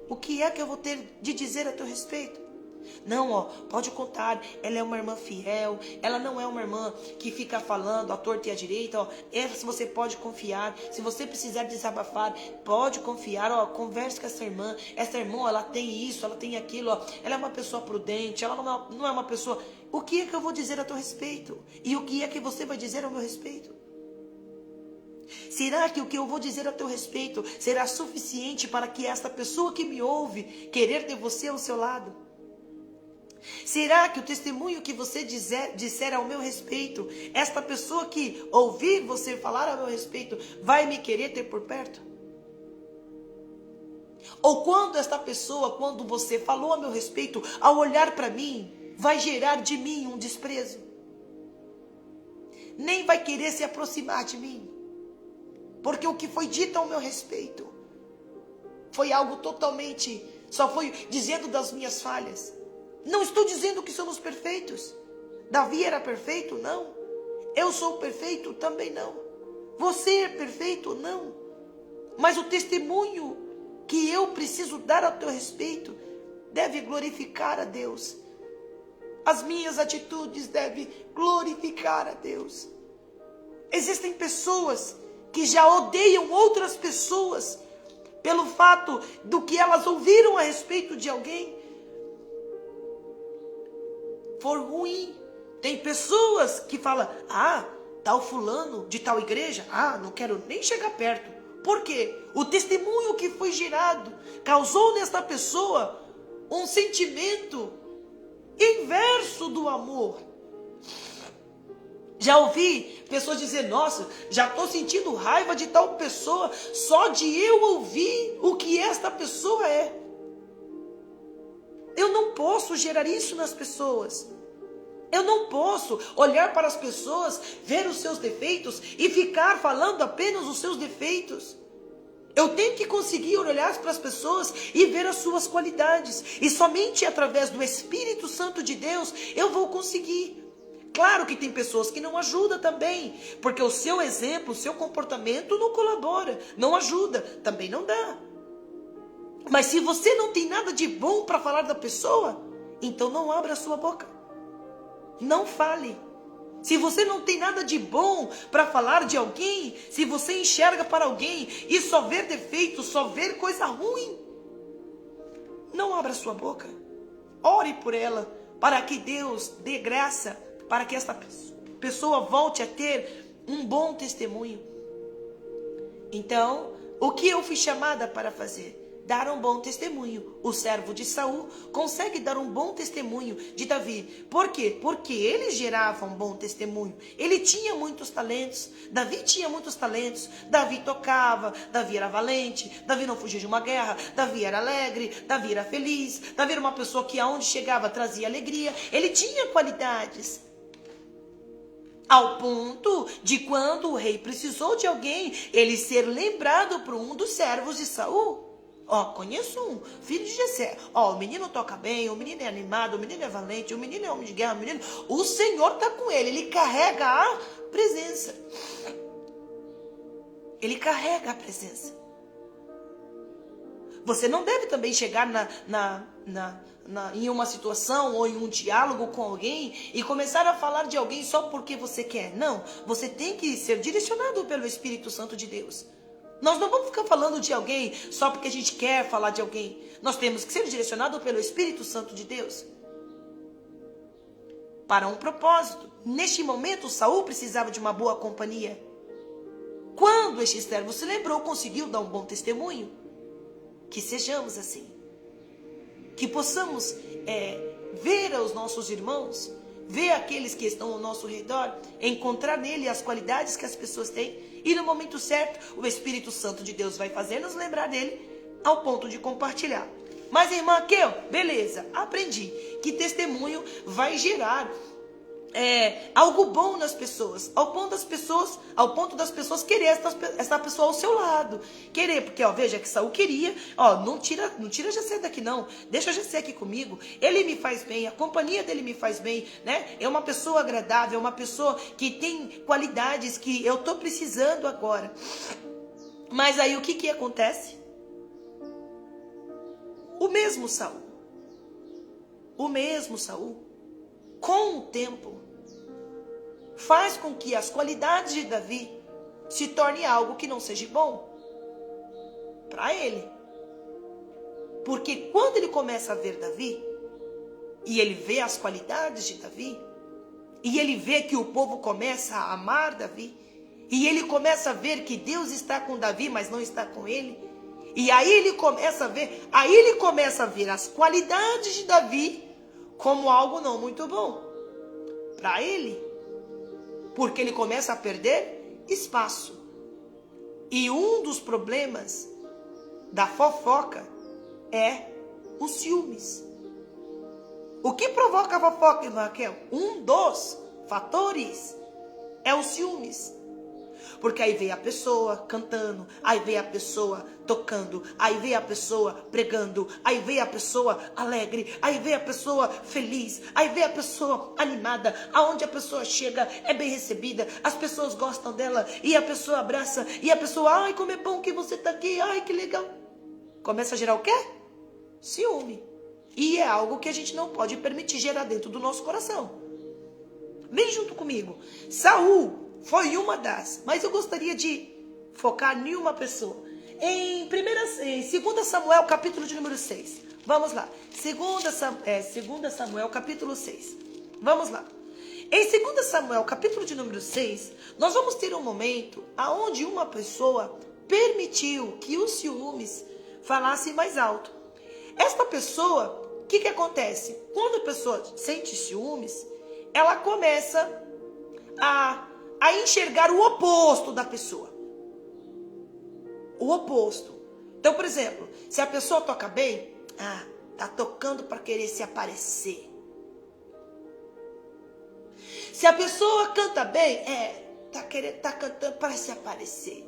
O que é que eu vou ter de dizer a teu respeito? Não, pode contar, ela é uma irmã fiel, ela não é uma irmã que fica falando à torta e à direita, essa você pode confiar. Se você precisar desabafar, pode confiar, converse com essa irmã, ela tem isso, ela tem aquilo, ela é uma pessoa prudente, ela não é uma pessoa... O que é que eu vou dizer a teu respeito? E o que é que você vai dizer ao meu respeito? Será que o que eu vou dizer a teu respeito será suficiente para que esta pessoa que me ouve querer ter você ao seu lado? Será que o testemunho que você disser ao meu respeito, esta pessoa que ouvir você falar ao meu respeito, vai me querer ter por perto? Ou quando esta pessoa, quando você falou a meu respeito, ao olhar para mim, vai gerar de mim um desprezo? Nem vai querer se aproximar de mim? Porque o que foi dito ao meu respeito foi algo totalmente, só foi dizendo das minhas falhas. Não estou dizendo que somos perfeitos. Davi era perfeito? Não. Eu sou perfeito? Também não. Você é perfeito? Não. Mas o testemunho que eu preciso dar a teu respeito deve glorificar a Deus. As minhas atitudes devem glorificar a Deus. Existem pessoas que já odeiam outras pessoas pelo fato do que elas ouviram a respeito de alguém for ruim. Tem pessoas que falam, tal fulano de tal igreja, não quero nem chegar perto. Por quê? O testemunho que foi gerado causou nesta pessoa um sentimento inverso do amor. Já ouvi pessoas dizer, nossa, já estou sentindo raiva de tal pessoa só de eu ouvir o que esta pessoa é. Eu não posso gerar isso nas pessoas. Eu não posso olhar para as pessoas, ver os seus defeitos e ficar falando apenas os seus defeitos. Eu tenho que conseguir olhar para as pessoas e ver as suas qualidades. E somente através do Espírito Santo de Deus eu vou conseguir. Claro que tem pessoas que não ajudam também, porque o seu exemplo, o seu comportamento não colabora, não ajuda, também não dá. Mas se você não tem nada de bom para falar da pessoa, então não abra a sua boca. Não fale. Se você não tem nada de bom para falar de alguém, se você enxerga para alguém e só vê defeitos, só vê coisa ruim, não abra a sua boca. Ore por ela, para que Deus dê graça, para que esta pessoa volte a ter um bom testemunho. Então, o que eu fui chamada para fazer? dar um bom testemunho. O servo de Saul consegue dar um bom testemunho de Davi. Por quê? Porque ele gerava um bom testemunho. Ele tinha muitos talentos. Davi tinha muitos talentos. Davi tocava, Davi era valente, Davi não fugia de uma guerra, Davi era alegre, Davi era feliz, Davi era uma pessoa que aonde chegava trazia alegria. Ele tinha qualidades. Ao ponto de quando o rei precisou de alguém, ele ser lembrado por um dos servos de Saul. Conheço um, filho de Jessé. O menino toca bem, o menino é animado, o menino é valente, o menino é homem de guerra, o Senhor está com ele, ele carrega a presença. Ele carrega a presença. Você não deve também chegar em uma situação ou em um diálogo com alguém e começar a falar de alguém só porque você quer. Não, você tem que ser direcionado pelo Espírito Santo de Deus. Nós não vamos ficar falando de alguém só porque a gente quer falar de alguém. Nós temos que ser direcionados pelo Espírito Santo de Deus para um propósito. Neste momento, Saul precisava de uma boa companhia. Quando este servo se lembrou, conseguiu dar um bom testemunho. Que sejamos assim. Que possamos ver os nossos irmãos, ver aqueles que estão ao nosso redor, encontrar nele as qualidades que as pessoas têm. E no momento certo, o Espírito Santo de Deus vai fazer nos lembrar dele ao ponto de compartilhar. Mas, irmã Kel, beleza, aprendi que testemunho vai gerar algo bom nas pessoas, ao ponto das pessoas querer essa pessoa ao seu lado, querer, porque veja que Saul queria, não tira Jessé daqui não, deixa Jessé aqui comigo, ele me faz bem, a companhia dele me faz bem, né? É uma pessoa agradável, é uma pessoa que tem qualidades que eu tô precisando agora. Mas aí o que acontece? O mesmo Saul, com o tempo, faz com que as qualidades de Davi se tornem algo que não seja bom para ele. Porque quando ele começa a ver Davi, e ele vê as qualidades de Davi, e ele vê que o povo começa a amar Davi, e ele começa a ver que Deus está com Davi, mas não está com ele, e aí ele começa a ver as qualidades de Davi como algo não muito bom para ele, porque ele começa a perder espaço. E um dos problemas da fofoca é os ciúmes. O que provoca a fofoca, irmã Raquel? Um dos fatores é os ciúmes. Porque aí vem a pessoa cantando, aí vem a pessoa tocando, aí vem a pessoa pregando, aí vem a pessoa alegre, aí vem a pessoa feliz, aí vem a pessoa animada, aonde a pessoa chega é bem recebida, as pessoas gostam dela, e a pessoa abraça, e a pessoa, ai como é bom que você está aqui, ai que legal. Começa a gerar o quê? Ciúme. E é algo que a gente não pode permitir gerar dentro do nosso coração. Vem junto comigo. Saul foi uma das, mas eu gostaria de focar em uma pessoa. Em 2 Samuel, capítulo de número 6. Vamos lá. 2 Samuel, capítulo 6. Vamos lá. Em 2 Samuel, capítulo de número 6, nós vamos ter um momento onde uma pessoa permitiu que os ciúmes falassem mais alto. Esta pessoa, o que acontece? Quando a pessoa sente ciúmes, ela começa a enxergar o oposto da pessoa. O oposto. Então, por exemplo, se a pessoa toca bem, tá tocando para querer se aparecer. Se a pessoa canta bem, tá cantando para se aparecer.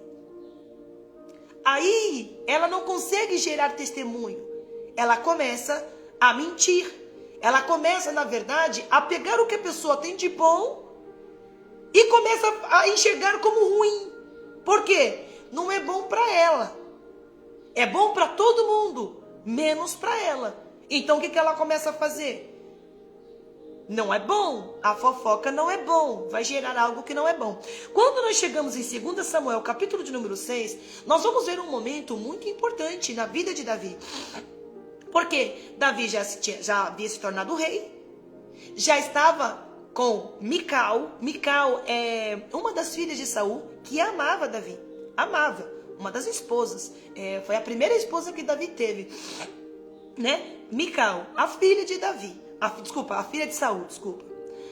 Aí, ela não consegue gerar testemunho. Ela começa a mentir. Ela começa, na verdade, a pegar o que a pessoa tem de bom e começa a enxergar como ruim. Por quê? Não é bom para ela. É bom para todo mundo, menos para ela. Então o que ela começa a fazer? Não é bom. A fofoca não é bom. Vai gerar algo que não é bom. Quando nós chegamos em 2 Samuel, capítulo de número 6, nós vamos ver um momento muito importante na vida de Davi. Porque Davi já havia se tornado rei. Já estava com Mical. Mical é uma das filhas de Saul que amava Davi. Amava. uma das esposas. Foi a primeira esposa que Davi teve, né? Mical, a filha de Davi. A filha de Saul,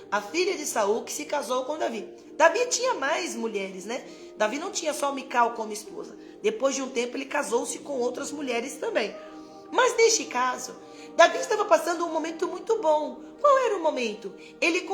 A filha de Saul que se casou com Davi. Davi tinha mais mulheres, né? Davi não tinha só Mical como esposa. Depois de um tempo ele casou-se com outras mulheres também. Mas neste caso, Davi estava passando um momento muito bom. Qual era o momento? Ele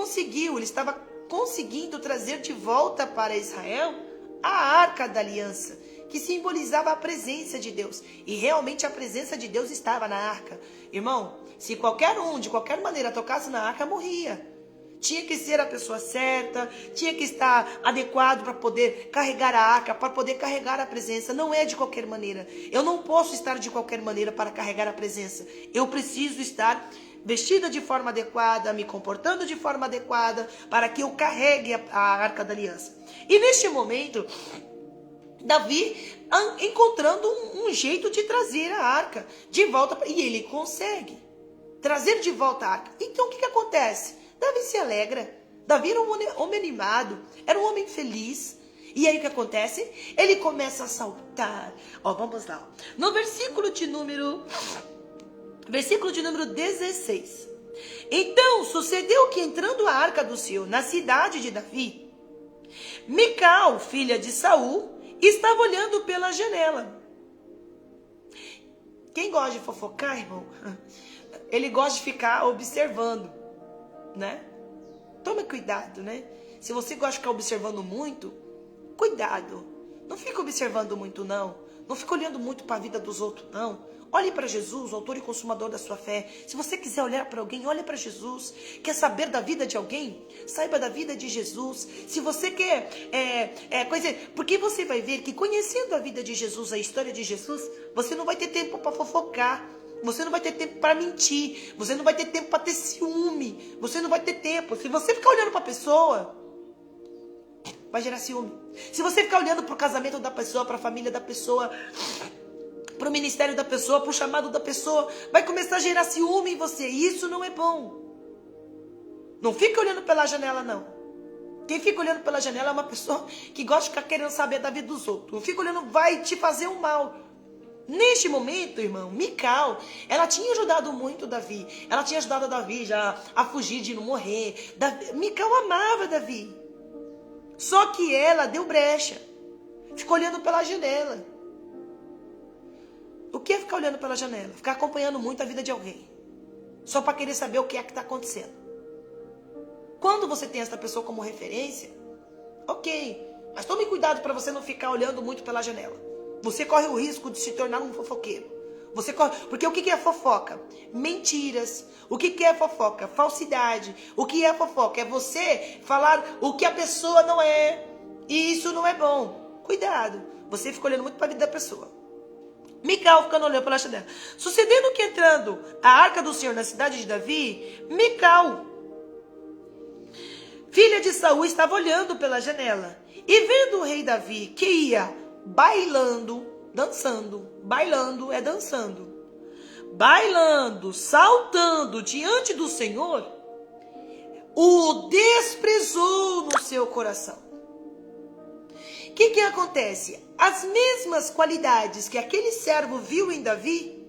estava conseguindo trazer de volta para Israel a Arca da Aliança, que simbolizava a presença de Deus. E realmente a presença de Deus estava na arca. Irmão, se qualquer um, de qualquer maneira, tocasse na arca, morria. Tinha que ser a pessoa certa, tinha que estar adequado para poder carregar a arca, para poder carregar a presença. Não é de qualquer maneira. Eu não posso estar de qualquer maneira para carregar a presença. Eu preciso estar vestida de forma adequada, me comportando de forma adequada, para que eu carregue a Arca da Aliança. E neste momento, Davi encontrando um jeito de trazer a arca de volta, e ele consegue trazer de volta a arca. Então o que acontece? Davi se alegra. Davi era um homem animado, era um homem feliz. E aí o que acontece? Ele começa a saltar. Vamos lá. No versículo de número 16. Então sucedeu que, entrando a arca do Senhor na cidade de Davi, Mical, filha de Saul, estava olhando pela janela. Quem gosta de fofocar, irmão, ele gosta de ficar observando, né? Tome cuidado, né? Se você gosta de ficar observando muito, cuidado. Não fica observando muito, não. Não fica olhando muito para a vida dos outros, não. Olhe para Jesus, o autor e consumador da sua fé. Se você quiser olhar para alguém, olhe para Jesus. Quer saber da vida de alguém? Saiba da vida de Jesus. Se você quer porque você vai ver que, conhecendo a vida de Jesus, a história de Jesus, você não vai ter tempo para fofocar. Você não vai ter tempo para mentir. Você não vai ter tempo para ter ciúme. Você não vai ter tempo. Se você ficar olhando para a pessoa, vai gerar ciúme. Se você ficar olhando para o casamento da pessoa, para a família da pessoa, para o ministério da pessoa, para o chamado da pessoa, vai começar a gerar ciúme em você. E isso não é bom. Não fica olhando pela janela, não. Quem fica olhando pela janela é uma pessoa que gosta de ficar querendo saber da vida dos outros. Não fica olhando, vai te fazer um mal. Neste momento, irmão, Mical, ela tinha ajudado muito Davi. Ela tinha ajudado Davi já a fugir de não morrer. Mical amava Davi. Só que ela deu brecha. Ficou olhando pela janela. O que é ficar olhando pela janela? Ficar acompanhando muito a vida de alguém. Só para querer saber o que é que está acontecendo. Quando você tem essa pessoa como referência, ok. Mas tome cuidado para você não ficar olhando muito pela janela. Você corre o risco de se tornar um fofoqueiro. Porque o que é fofoca? Mentiras. O que é fofoca? Falsidade. O que é fofoca? É você falar o que a pessoa não é. E isso não é bom. Cuidado. Você fica olhando muito para a vida da pessoa. Mical ficando olhando pela janela. Sucedendo que, entrando a arca do Senhor na cidade de Davi, Mical, filha de Saul, estava olhando pela janela. E vendo o rei Davi que ia bailando, dançando, bailando é dançando, bailando, saltando diante do Senhor, o desprezou no seu coração. O que acontece? As mesmas qualidades que aquele servo viu em Davi,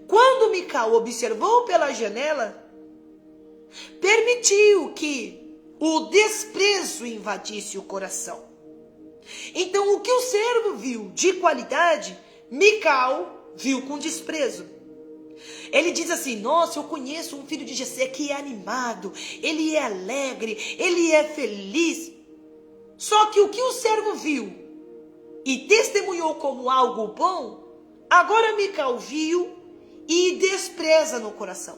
quando Mical observou pela janela, permitiu que o desprezo invadisse o coração. Então, o que o servo viu de qualidade, Mical viu com desprezo. Ele diz assim: nossa, eu conheço um filho de Jessé que é animado, ele é alegre, ele é feliz. Só que o que o servo viu e testemunhou como algo bom, agora Mical viu e despreza no coração.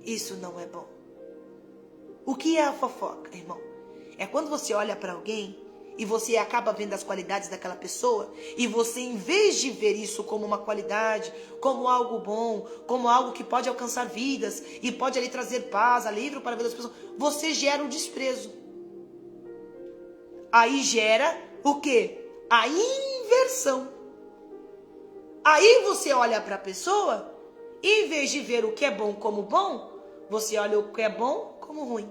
Isso não é bom. O que é a fofoca, irmão? É quando você olha para alguém e você acaba vendo as qualidades daquela pessoa, e você, em vez de ver isso como uma qualidade, como algo bom, como algo que pode alcançar vidas e pode ali trazer paz, alívio para a vida das pessoas, você gera um desprezo. Aí gera o quê? A inversão. Aí você olha para a pessoa, e em vez de ver o que é bom como bom, você olha o que é bom como ruim.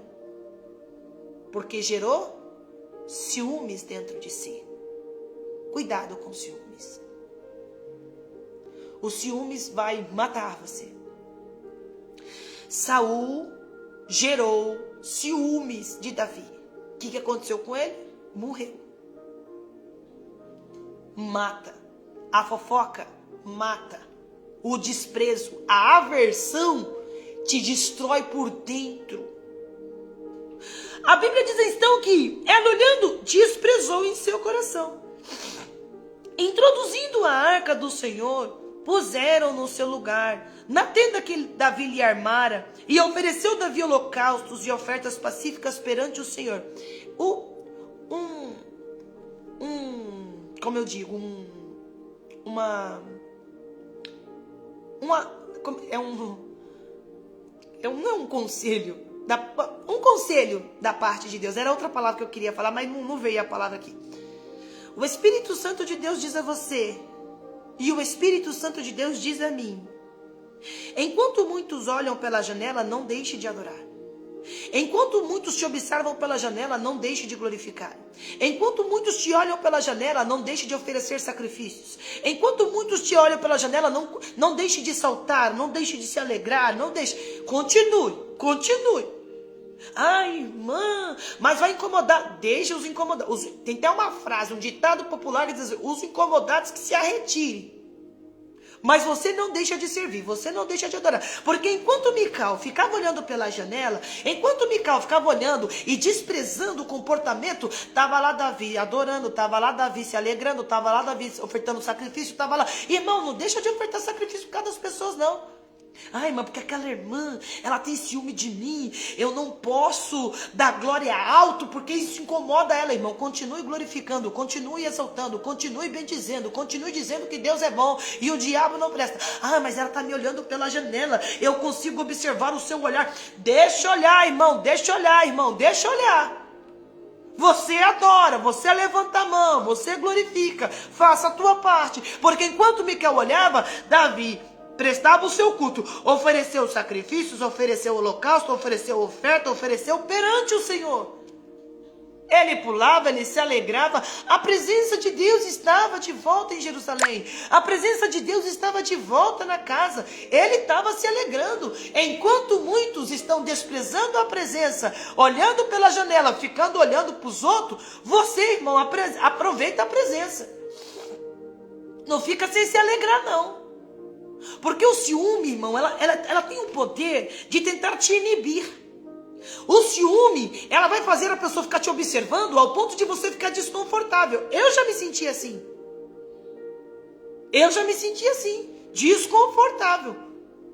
Porque gerou ciúmes dentro de si. Cuidado com ciúmes. O ciúmes vai matar você. Saul gerou ciúmes de Davi. O que aconteceu com ele? Morreu. Mata. A fofoca mata. O desprezo, a aversão te destrói por dentro. A Bíblia diz então que ela olhando desprezou em seu coração. Introduzindo a arca do Senhor, puseram no seu lugar, na tenda que Davi lhe armara, e ofereceu Davi holocaustos e ofertas pacíficas perante o Senhor. Como eu digo, não é um conselho, um conselho da parte de Deus. Era outra palavra que eu queria falar, mas não veio a palavra aqui. O Espírito Santo de Deus diz a você, e o Espírito Santo de Deus diz a mim: enquanto muitos olham pela janela, não deixe de adorar. Enquanto muitos te observam pela janela, não deixe de glorificar. Enquanto muitos te olham pela janela, não deixe de oferecer sacrifícios. Enquanto muitos te olham pela janela, não deixe de saltar, não deixe de se alegrar, não deixe. Continue. Ai, irmã, mas vai incomodar. Deixa os incomodados. Tem até uma frase, um ditado popular que diz: os incomodados que se arretirem. Mas você não deixa de servir, você não deixa de adorar. Porque enquanto Mical ficava olhando pela janela, enquanto Mical ficava olhando e desprezando o comportamento, estava lá Davi adorando, estava lá Davi se alegrando, estava lá Davi ofertando sacrifício, estava lá. Irmão, não deixa de ofertar sacrifício por causa das pessoas, não. Ai, irmã, porque aquela irmã, ela tem ciúme de mim, eu não posso dar glória alto, porque isso incomoda ela, irmão. Continue glorificando, continue exaltando, continue bendizendo, continue dizendo que Deus é bom e o diabo não presta. Ah, mas ela está me olhando pela janela, eu consigo observar o seu olhar. Deixa olhar, irmão, deixa olhar. Você adora, você levanta a mão, você glorifica, faça a tua parte. Porque enquanto Mical olhava, Davi prestava o seu culto, ofereceu sacrifícios, ofereceu holocausto, ofereceu oferta, ofereceu perante o Senhor. Ele pulava, ele se alegrava. A presença de Deus estava de volta em Jerusalém. A presença de Deus estava de volta na casa. Ele estava se alegrando. Enquanto muitos estão desprezando a presença, olhando pela janela, ficando olhando para os outros, você, irmão, aproveita a presença. Não fica sem se alegrar, não. Porque o ciúme, irmão, ela tem o poder de tentar te inibir. O ciúme, ela vai fazer a pessoa ficar te observando ao ponto de você ficar desconfortável. Eu já me senti assim. Desconfortável.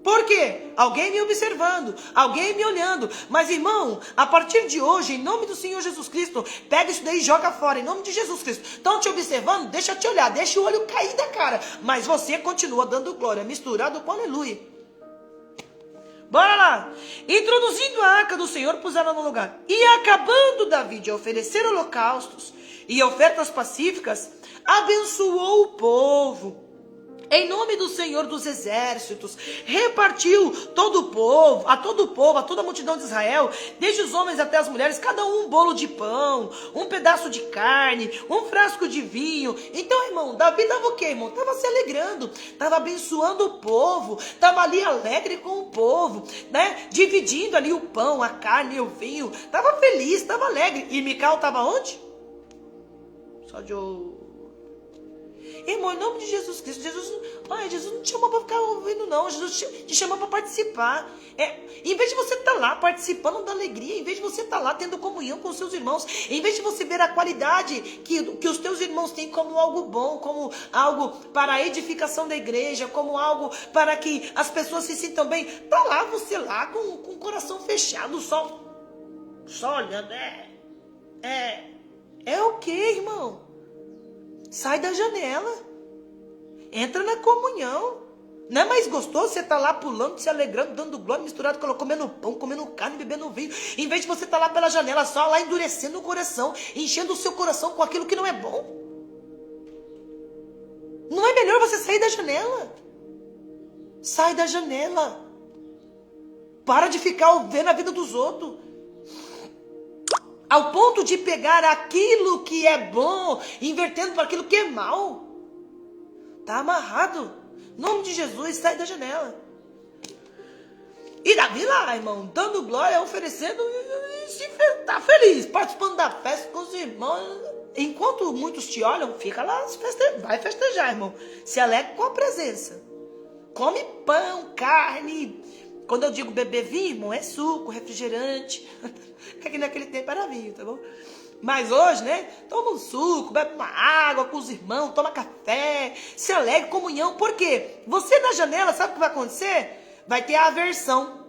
Por quê? Alguém me observando, alguém me olhando. Mas, irmão, a partir de hoje, em nome do Senhor Jesus Cristo, pega isso daí e joga fora, em nome de Jesus Cristo. Estão te observando? Deixa te olhar, deixa o olho cair da cara. Mas você continua dando glória, misturado com aleluia. Bora lá. Introduzindo a arca do Senhor, puseram no lugar. E acabando Davi de oferecer holocaustos e ofertas pacíficas, abençoou o povo. Em nome do Senhor dos Exércitos, repartiu todo o povo, a toda a multidão de Israel, desde os homens até as mulheres, cada um bolo de pão, um pedaço de carne, um frasco de vinho. Então, irmão, Davi estava o quê, irmão? Estava se alegrando, estava abençoando o povo, estava ali alegre com o povo, né? Dividindo ali o pão, a carne e o vinho. Estava feliz, estava alegre. E Mical estava onde? Só de... Irmão, em nome de Jesus Cristo, Jesus não te chamou para ficar ouvindo, não. Jesus te chamou para participar. Em vez de você estar lá participando da alegria, em vez de você estar lá tendo comunhão com os seus irmãos, em vez de você ver a qualidade que os teus irmãos têm como algo bom, como algo para a edificação da igreja, como algo para que as pessoas se sintam bem, tá lá você lá com o coração fechado, só olhando. É o que, irmão? Sai da janela. Entra na comunhão. Não é mais gostoso você estar lá pulando, se alegrando, dando glória, misturado, comendo pão, comendo carne, bebendo vinho. Em vez de você estar lá pela janela, só lá endurecendo o coração, enchendo o seu coração com aquilo que não é bom. Não é melhor você sair da janela? Sai da janela. Para de ficar vendo a vida dos outros. ao ponto de pegar aquilo que é bom, invertendo para aquilo que é mal. Está amarrado. Em nome de Jesus, sai da janela. E Davi lá, irmão, dando glória, oferecendo, está feliz, participando da festa com os irmãos. Enquanto muitos te olham, fica lá, vai festejar, irmão. Se alegra com a presença. Come pão, carne. Quando eu digo beber vinho, irmão, é suco, refrigerante. Que naquele tempo era vinho, tá bom? Mas hoje, né? Toma um suco, bebe uma água com os irmãos, toma café, se alegra, comunhão. Por quê? Você na janela, sabe o que vai acontecer? Vai ter a aversão.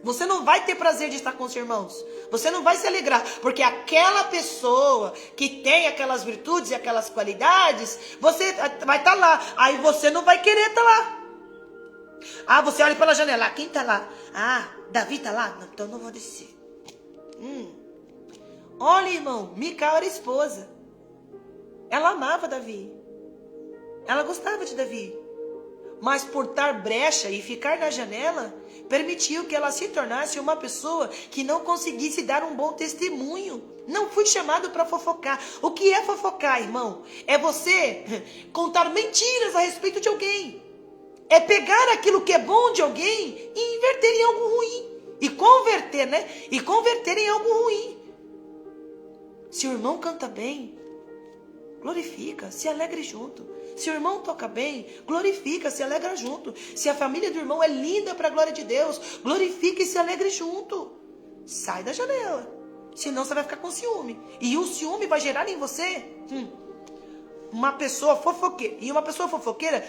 Você não vai ter prazer de estar com os irmãos. Você não vai se alegrar. Porque aquela pessoa que tem aquelas virtudes e aquelas qualidades, você vai estar lá. Aí você não vai querer estar lá. Ah, você olha pela janela. Quem está lá? Ah, Davi está lá? Não, então não vou descer. Olha, irmão, Mical era esposa. Ela amava Davi. Ela gostava de Davi. Mas por dar brecha e ficar na janela, permitiu que ela se tornasse uma pessoa que não conseguisse dar um bom testemunho. Não fui chamado para fofocar. O que é fofocar, irmão? É você contar mentiras a respeito de alguém. É pegar aquilo que é bom de alguém e inverter em algo ruim. E converter, né? E converter em algo ruim. Se o irmão canta bem, glorifica, se alegre junto. Se o irmão toca bem, glorifica, se alegra junto. Se a família do irmão é linda para a glória de Deus, glorifica e se alegre junto. Sai da janela, senão você vai ficar com ciúme. E o ciúme vai gerar em você uma pessoa fofoqueira. E uma pessoa fofoqueira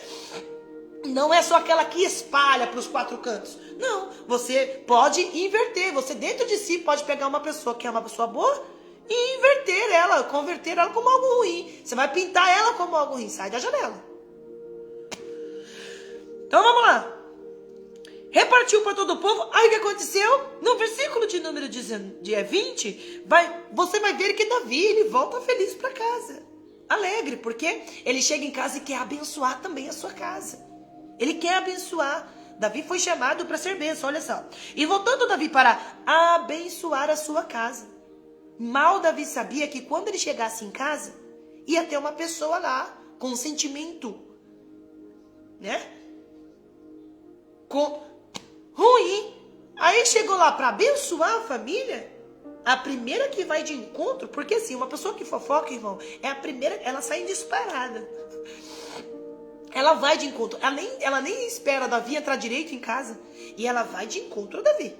não é só aquela que espalha para os quatro cantos. Não, você pode inverter. Você dentro de si pode pegar uma pessoa que é uma pessoa boa e inverter ela, converter ela como algo ruim. Você vai pintar ela como algo ruim. Sai da janela. Então vamos lá. Repartiu para todo o povo. Aí o que aconteceu? No versículo de número 20, você vai ver que Davi, ele volta feliz para casa. Alegre, porque ele chega em casa e quer abençoar também a sua casa. Ele quer abençoar. Davi foi chamado para ser bênção, olha só. E voltando Davi para abençoar a sua casa. Mal Davi sabia que quando ele chegasse em casa, ia ter uma pessoa lá com um sentimento, né? Ruim. Aí chegou lá para abençoar a família. A primeira que vai de encontro, porque assim, uma pessoa que fofoca, irmão, é a primeira, ela sai disparada. Ela vai de encontro. Ela nem espera Davi entrar direito em casa. E ela vai de encontro a Davi.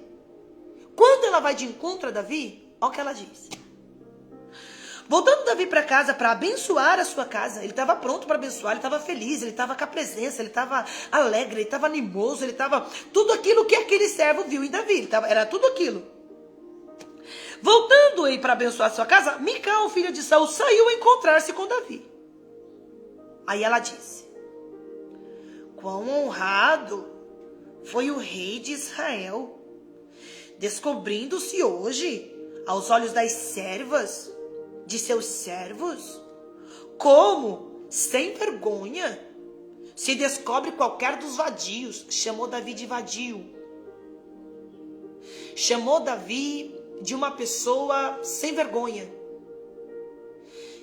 Quando ela vai de encontro a Davi, olha o que ela diz. Voltando Davi para casa para abençoar a sua casa. Ele estava pronto para abençoar, ele estava feliz, ele estava com a presença, ele estava alegre, ele estava animoso, ele estava... Tudo aquilo que aquele servo viu em Davi. Era tudo aquilo. Voltando aí para abençoar a sua casa, Mical, filha de Saul, saiu a encontrar-se com Davi. Aí ela disse: quão honrado foi o rei de Israel, descobrindo-se hoje aos olhos das servas de seus servos, como, sem vergonha, se descobre qualquer dos vadios. Chamou Davi de vadio. Chamou Davi de uma pessoa sem vergonha.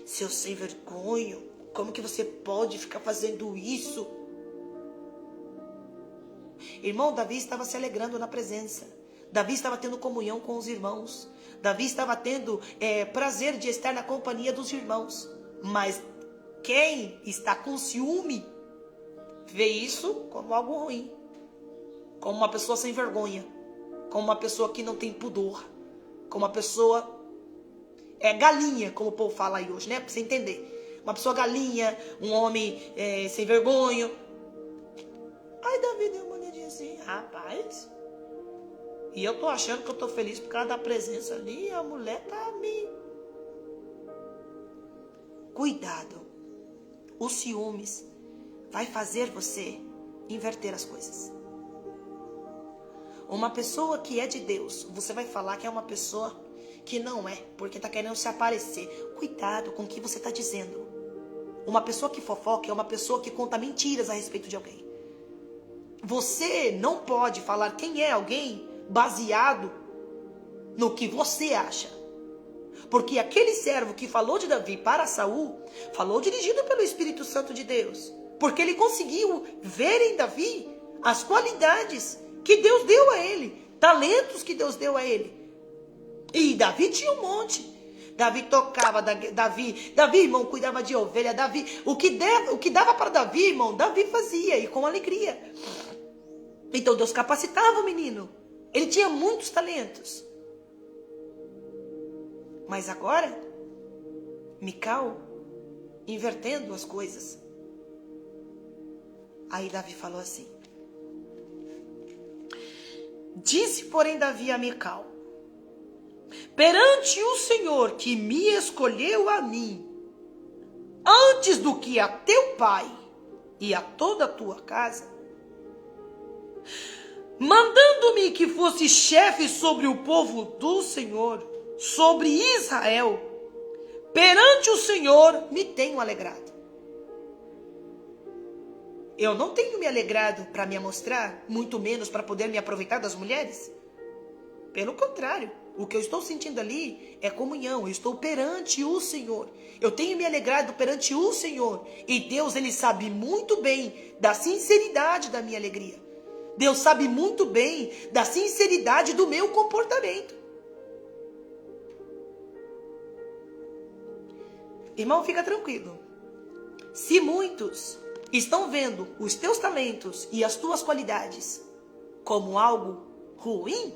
Seu sem vergonha, como que você pode ficar fazendo isso? Irmão, Davi estava se alegrando na presença. Davi estava tendo comunhão com os irmãos. Davi estava tendo prazer de estar na companhia dos irmãos. Mas quem está com ciúme vê isso como algo ruim. Como uma pessoa sem vergonha. Como uma pessoa que não tem pudor. Como uma pessoa galinha, como o povo fala aí hoje, né? Pra você entender. Uma pessoa galinha, um homem sem vergonha. Aí Davi deu uma olhadinha assim, rapaz. E eu tô achando que eu tô feliz por causa da presença ali. E a mulher tá me... Cuidado. Os ciúmes vai fazer você inverter as coisas. Uma pessoa que é de Deus, você vai falar que é uma pessoa que não é, porque tá querendo se aparecer. Cuidado com o que você tá dizendo. Uma pessoa que fofoca é uma pessoa que conta mentiras a respeito de alguém. Você não pode falar quem é alguém baseado no que você acha. Porque aquele servo que falou de Davi para Saul, falou dirigido pelo Espírito Santo de Deus. Porque ele conseguiu ver em Davi as qualidades que Deus deu a ele, talentos que Deus deu a ele. E Davi tinha um monte. Davi tocava, Davi, irmão, cuidava de ovelha. Davi, o que dava para Davi, irmão, Davi fazia, e com alegria. Então Deus capacitava o menino. Ele tinha muitos talentos. Mas agora, Mical, invertendo as coisas. Aí Davi falou assim: disse, porém, Davi a Mical: perante o Senhor que me escolheu a mim, antes do que a teu pai e a toda a tua casa, mandando-me que fosse chefe sobre o povo do Senhor, sobre Israel, perante o Senhor me tenho alegrado. Eu não tenho me alegrado para me amostrar, muito menos para poder me aproveitar das mulheres. Pelo contrário, o que eu estou sentindo ali é comunhão. Eu estou perante o Senhor. Eu tenho me alegrado perante o Senhor. E Deus, Ele sabe muito bem da sinceridade da minha alegria. Deus sabe muito bem da sinceridade do meu comportamento. Irmão, fica tranquilo. Se muitos estão vendo os teus talentos e as tuas qualidades como algo ruim,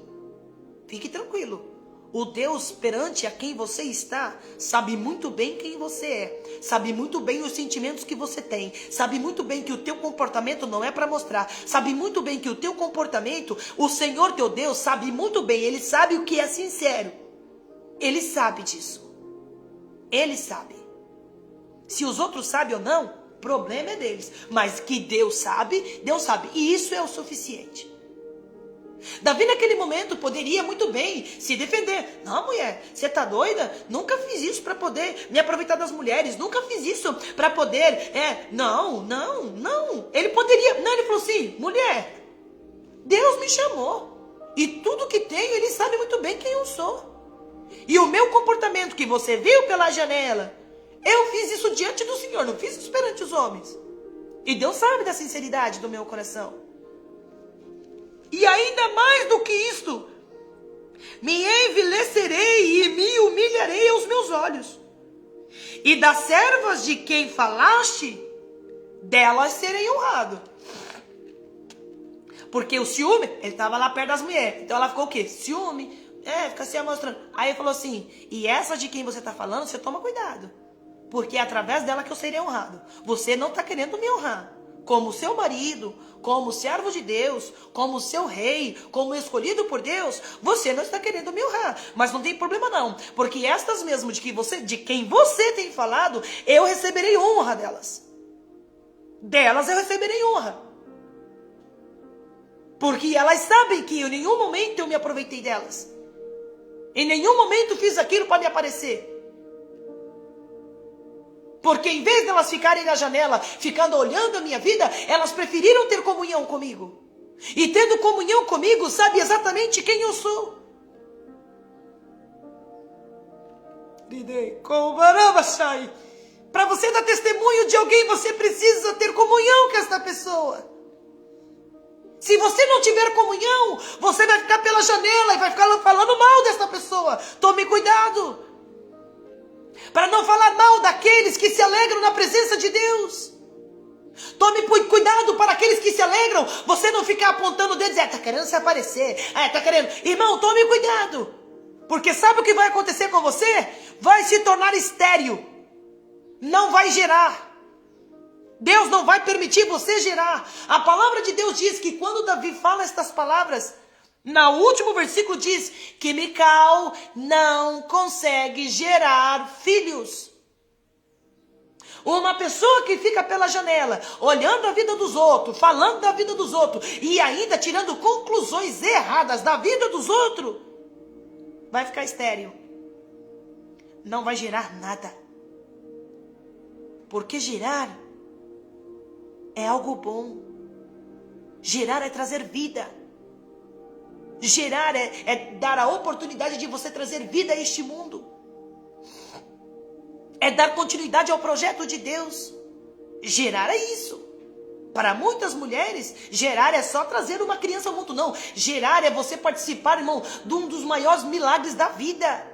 fique tranquilo. O Deus perante a quem você está sabe muito bem quem você é. Sabe muito bem os sentimentos que você tem. Sabe muito bem que o teu comportamento não é para mostrar. Sabe muito bem que o teu comportamento, o Senhor teu Deus sabe muito bem. Ele sabe o que é sincero. Ele sabe disso. Ele sabe. Se os outros sabem ou não, problema é deles. Mas que Deus sabe, Deus sabe. E isso é o suficiente. Davi naquele momento poderia muito bem se defender. Não, mulher, você tá doida? Nunca fiz isso para poder me aproveitar das mulheres. Nunca fiz isso para poder... Não. Ele poderia... Não, ele falou assim: mulher, Deus me chamou. E tudo que tenho, Ele sabe muito bem quem eu sou. E o meu comportamento que você viu pela janela, eu fiz isso diante do Senhor, não fiz isso perante os homens. E Deus sabe da sinceridade do meu coração. E ainda mais do que isto, me envilecerei e me humilharei aos meus olhos. E das servas de quem falaste, delas serei honrado. Porque o ciúme, ele estava lá perto das mulheres. Então ela ficou o quê? Ciúme. Fica se mostrando. Aí ele falou assim: e essa de quem você está falando, você toma cuidado. Porque é através dela que eu serei honrado. Você não está querendo me honrar. Como seu marido, como servo de Deus, como seu rei, como escolhido por Deus, você não está querendo me honrar. Mas não tem problema não, porque estas mesmo de quem você tem falado, eu receberei honra delas. Delas eu receberei honra. Porque elas sabem que em nenhum momento eu me aproveitei delas. Em nenhum momento fiz aquilo para me aparecer. Porque em vez de elas ficarem na janela, ficando olhando a minha vida, elas preferiram ter comunhão comigo. E tendo comunhão comigo, sabe exatamente quem eu sou. Para você dar testemunho de alguém, você precisa ter comunhão com esta pessoa. Se você não tiver comunhão, você vai ficar pela janela e vai ficar falando mal desta pessoa. Tome cuidado. Para não falar mal daqueles que se alegram na presença de Deus. Tome cuidado para aqueles que se alegram. Você não ficar apontando o dedo e dizer: tá querendo se aparecer. Tá querendo. Irmão, tome cuidado. Porque sabe o que vai acontecer com você? Vai se tornar estéril. Não vai gerar. Deus não vai permitir você gerar. A palavra de Deus diz que quando Davi fala estas palavras, no último versículo diz que Mical não consegue gerar filhos. Uma pessoa que fica pela janela, olhando a vida dos outros, falando da vida dos outros e ainda tirando conclusões erradas da vida dos outros, vai ficar estéril. Não vai gerar nada. Porque gerar é algo bom. Gerar é trazer vida. Gerar é dar a oportunidade de você trazer vida a este mundo. É dar continuidade ao projeto de Deus. Gerar é isso. Para muitas mulheres, gerar é só trazer uma criança ao mundo. Não, gerar é você participar, irmão, de um dos maiores milagres da vida.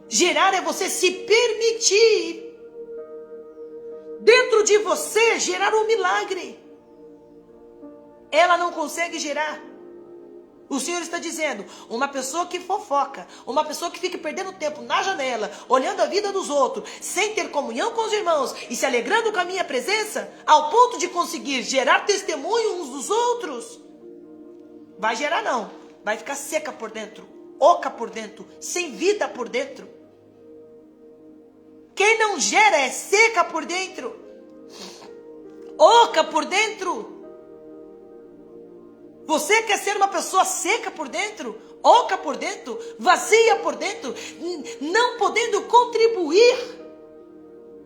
Gerar é você se permitir, dentro de você, gerar um milagre. Ela não consegue gerar. O Senhor está dizendo, uma pessoa que fofoca, uma pessoa que fica perdendo tempo na janela, olhando a vida dos outros, sem ter comunhão com os irmãos e se alegrando com a minha presença, ao ponto de conseguir gerar testemunho uns dos outros, vai gerar não, vai ficar seca por dentro, oca por dentro, sem vida por dentro. Quem não gera é seca por dentro, oca por dentro. Você quer ser uma pessoa seca por dentro, oca por dentro, vazia por dentro, não podendo contribuir,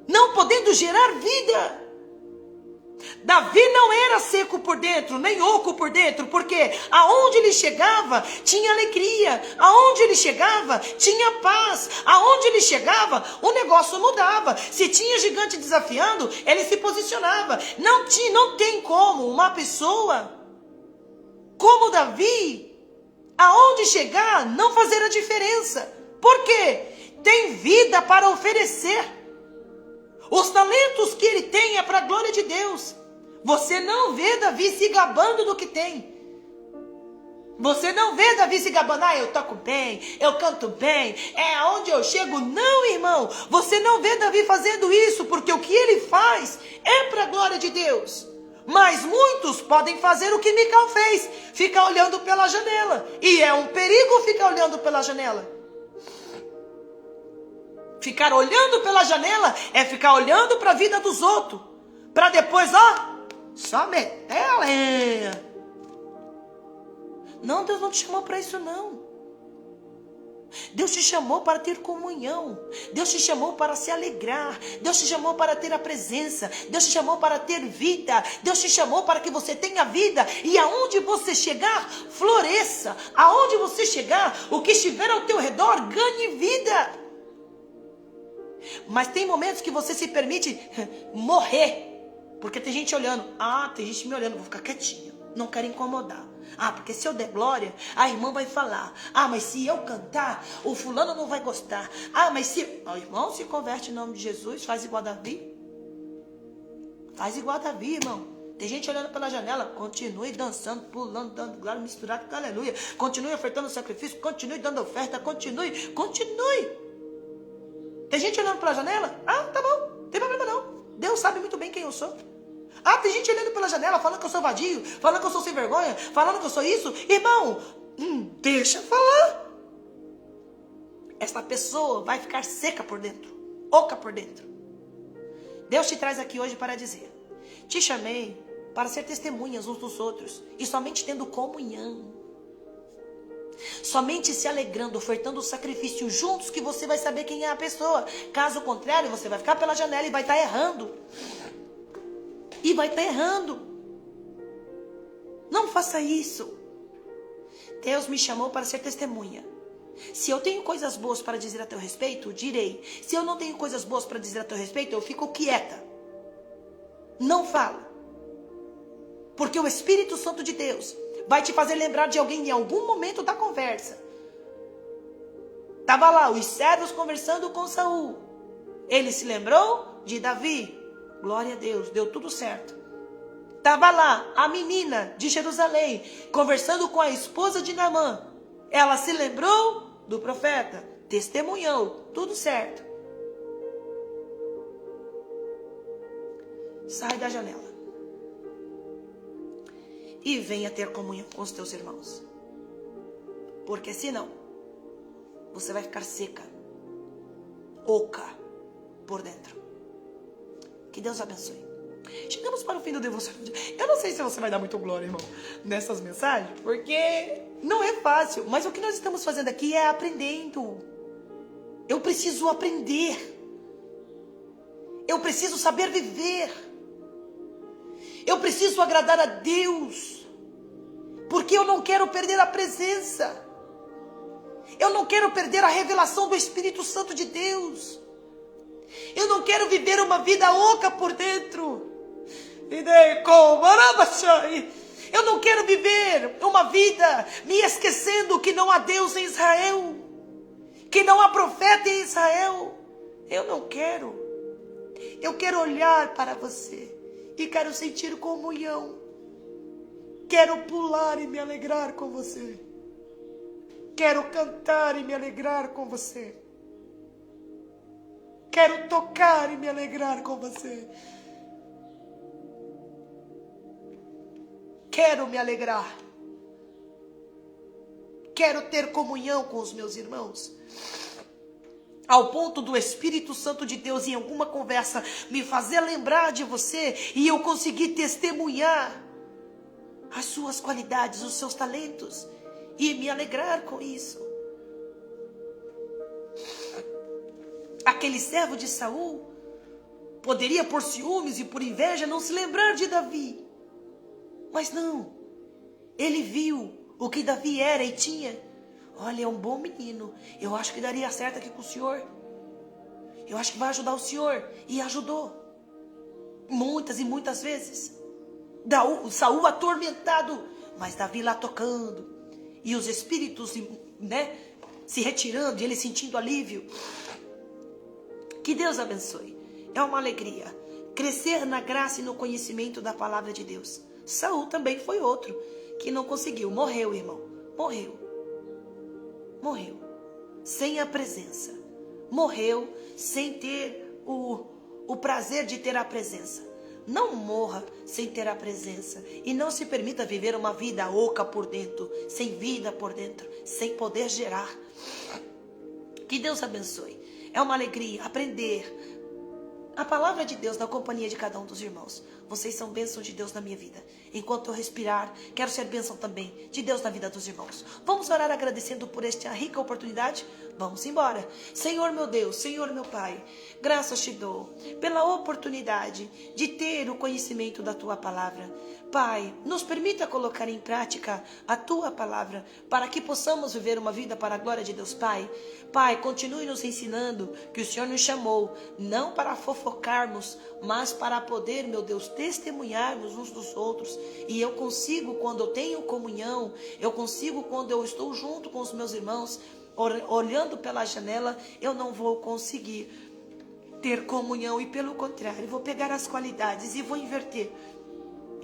não podendo gerar vida. Davi não era seco por dentro, nem oco por dentro, porque aonde ele chegava tinha alegria, aonde ele chegava tinha paz, aonde ele chegava o negócio mudava. Se tinha gigante desafiando, ele se posicionava. Não tem como uma pessoa como Davi, aonde chegar, não fazer a diferença. Por quê? Tem vida para oferecer. Os talentos que ele tem é para a glória de Deus. Você não vê Davi se gabando do que tem. Você não vê Davi se gabando, eu toco bem, eu canto bem, é aonde eu chego. Não, irmão, você não vê Davi fazendo isso, porque o que ele faz é para a glória de Deus. Mas muitos podem fazer o que Mical fez, ficar olhando pela janela. E é um perigo ficar olhando pela janela. Ficar olhando pela janela é ficar olhando para a vida dos outros. Para depois, só meter a lenha. Não, Deus não te chamou para isso não. Deus te chamou para ter comunhão. Deus te chamou para se alegrar. Deus te chamou para ter a presença. Deus te chamou para ter vida. Deus te chamou para que você tenha vida. E aonde você chegar, floresça. Aonde você chegar, o que estiver ao teu redor, ganhe vida. Mas tem momentos que você se permite morrer. Porque tem gente olhando. Tem gente me olhando, vou ficar quietinho. Não quero incomodar. Porque se eu der glória, a irmã vai falar. Mas se eu cantar, o fulano não vai gostar. Mas se... O irmão se converte em nome de Jesus, faz igual a Davi. Faz igual a Davi, irmão. Tem gente olhando pela janela. Continue dançando, pulando, dando glória, misturado com aleluia. Continue ofertando sacrifício, continue dando oferta, continue. Tem gente olhando pela janela? Tá bom, não tem problema não. Deus sabe muito bem quem eu sou. Tem gente olhando pela janela, falando que eu sou vadio, falando que eu sou sem vergonha, falando que eu sou isso. Irmão, deixa falar. Essa pessoa vai ficar seca por dentro, oca por dentro. Deus te traz aqui hoje para dizer: te chamei para ser testemunhas uns dos outros, e somente tendo comunhão, somente se alegrando, ofertando o sacrifício juntos, que você vai saber quem é a pessoa. Caso contrário, você vai ficar pela janela e vai estar errando. Não faça isso. Deus me chamou para ser testemunha. Se eu tenho coisas boas para dizer a teu respeito, direi. Se eu não tenho coisas boas para dizer a teu respeito, eu fico quieta. Não fala. Porque o Espírito Santo de Deus vai te fazer lembrar de alguém em algum momento da conversa. Estava lá os servos conversando com Saul. Ele se lembrou de Davi. Glória a Deus, deu tudo certo. Estava lá a menina de Jerusalém, conversando com a esposa de Naamã. Ela se lembrou do profeta, testemunhou, tudo certo. Sai da janela e venha ter comunhão com os teus irmãos. Porque senão, você vai ficar seca, oca por dentro. Que Deus abençoe. Chegamos para o fim do devocional. Eu não sei se você vai dar muito glória, irmão, nessas mensagens, porque não é fácil. Mas o que nós estamos fazendo aqui é aprendendo. Eu preciso aprender. Eu preciso saber viver. Eu preciso agradar a Deus. Porque eu não quero perder a presença. Eu não quero perder a revelação do Espírito Santo de Deus. Eu não quero viver uma vida oca por dentro. Eu não quero viver uma vida me esquecendo que não há Deus em Israel, que não há profeta em Israel. Eu não quero. Eu quero olhar para você e quero sentir comunhão. Quero pular e me alegrar com você. Quero cantar e me alegrar com você. Quero tocar e me alegrar com você. Quero me alegrar. Quero ter comunhão com os meus irmãos. Ao ponto do Espírito Santo de Deus em alguma conversa me fazer lembrar de você e eu conseguir testemunhar as suas qualidades, os seus talentos e me alegrar com isso. Aquele servo de Saul poderia por ciúmes e por inveja não se lembrar de Davi. Mas não, ele viu o que Davi era e tinha. Olha, é um bom menino, eu acho que daria certo aqui com o senhor. Eu acho que vai ajudar o senhor. E ajudou. Muitas e muitas vezes. Saul atormentado, mas Davi lá tocando. E os espíritos, se retirando e ele sentindo alívio. Que Deus abençoe. É uma alegria crescer na graça e no conhecimento da palavra de Deus. Saul também foi outro que não conseguiu. Morreu, irmão. Morreu. Sem a presença. Morreu sem ter o prazer de ter a presença. Não morra sem ter a presença. E não se permita viver uma vida oca por dentro. Sem vida por dentro. Sem poder gerar. Que Deus abençoe. É uma alegria aprender a palavra de Deus na companhia de cada um dos irmãos. Vocês são bênção de Deus na minha vida. Enquanto eu respirar, quero ser bênção também de Deus na vida dos irmãos. Vamos orar agradecendo por esta rica oportunidade? Vamos embora. Senhor meu Deus, Senhor meu Pai, graças te dou pela oportunidade de ter o conhecimento da Tua palavra. Pai, nos permita colocar em prática a Tua palavra para que possamos viver uma vida para a glória de Deus, Pai. Pai, continue nos ensinando que o Senhor nos chamou não para fofocarmos, mas para poder, meu Deus, testemunharmos uns dos outros. E eu consigo quando eu tenho comunhão, eu consigo quando eu estou junto com os meus irmãos, olhando pela janela, eu não vou conseguir ter comunhão e pelo contrário, vou pegar as qualidades e vou inverter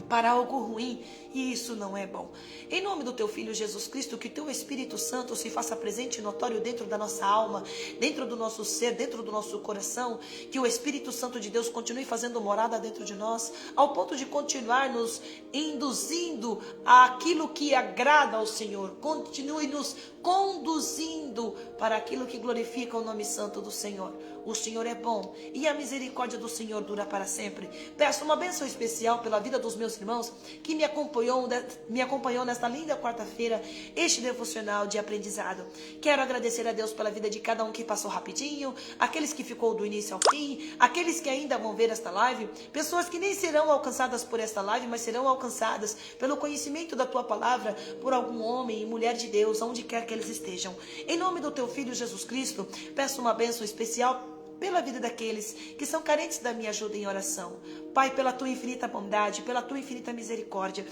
para algo ruim, e isso não é bom. Em nome do Teu Filho Jesus Cristo, que Teu Espírito Santo se faça presente e notório dentro da nossa alma, dentro do nosso ser, dentro do nosso coração, que o Espírito Santo de Deus continue fazendo morada dentro de nós, ao ponto de continuar nos induzindo àquilo que agrada ao Senhor, continue nos conduzindo para aquilo que glorifica o nome santo do Senhor. O Senhor é bom e a misericórdia do Senhor dura para sempre. Peço uma bênção especial pela vida dos meus irmãos que me acompanhou nesta linda quarta-feira, este devocional de aprendizado. Quero agradecer a Deus pela vida de cada um que passou rapidinho, aqueles que ficou do início ao fim, aqueles que ainda vão ver esta live, pessoas que nem serão alcançadas por esta live, mas serão alcançadas pelo conhecimento da Tua palavra, por algum homem e mulher de Deus, onde quer que eles estejam. Em nome do Teu Filho Jesus Cristo, peço uma bênção especial pela vida daqueles que são carentes da minha ajuda em oração. Pai, pela Tua infinita bondade, pela Tua infinita misericórdia,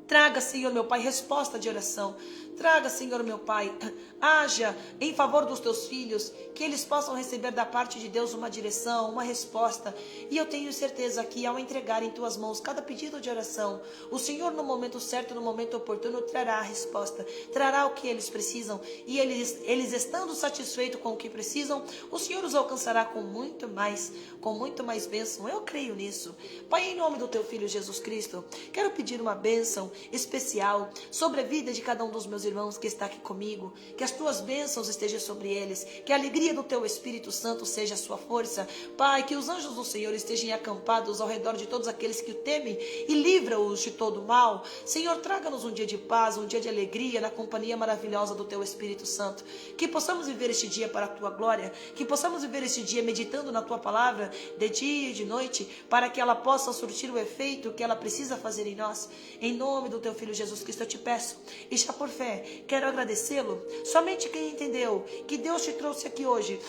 traga, Senhor meu Pai, resposta de oração. Traga, Senhor meu Pai, haja em favor dos Teus filhos, que eles possam receber da parte de Deus uma direção, uma resposta. E eu tenho certeza que ao entregar em Tuas mãos cada pedido de oração, o Senhor no momento certo, no momento oportuno, trará a resposta, trará o que eles precisam. E eles estando satisfeitos com o que precisam, o Senhor os alcançará com muito mais bênção. Eu creio nisso. Pai, em nome do Teu Filho Jesus Cristo, quero pedir uma bênção especial sobre a vida de cada um dos meus irmãos que está aqui comigo, que as Tuas bênçãos estejam sobre eles, que a alegria do Teu Espírito Santo seja a sua força. Pai, que os anjos do Senhor estejam acampados ao redor de todos aqueles que o temem e livra-os de todo mal. Senhor, traga-nos um dia de paz, um dia de alegria na companhia maravilhosa do Teu Espírito Santo, que possamos viver este dia para a Tua glória, que possamos viver este dia meditando na Tua palavra de dia e de noite, para que ela possa surtir o efeito que ela precisa fazer em nós. Em nome do Teu Filho Jesus Cristo eu te peço, e já por fé fé. Quero agradecê-lo. Somente quem entendeu que Deus te trouxe aqui hoje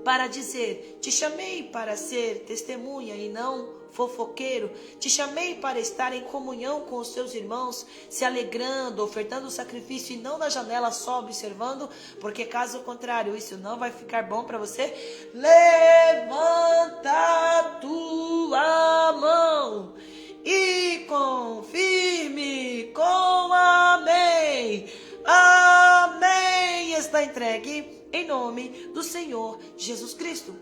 para dizer: te chamei para ser testemunha e não fofoqueiro. Te chamei para estar em comunhão com os seus irmãos, se alegrando, ofertando o sacrifício e não na janela só observando, porque caso contrário isso não vai ficar bom para você. Levanta a tua mão e confirme com amém. Amém. Está entregue em nome do Senhor Jesus Cristo.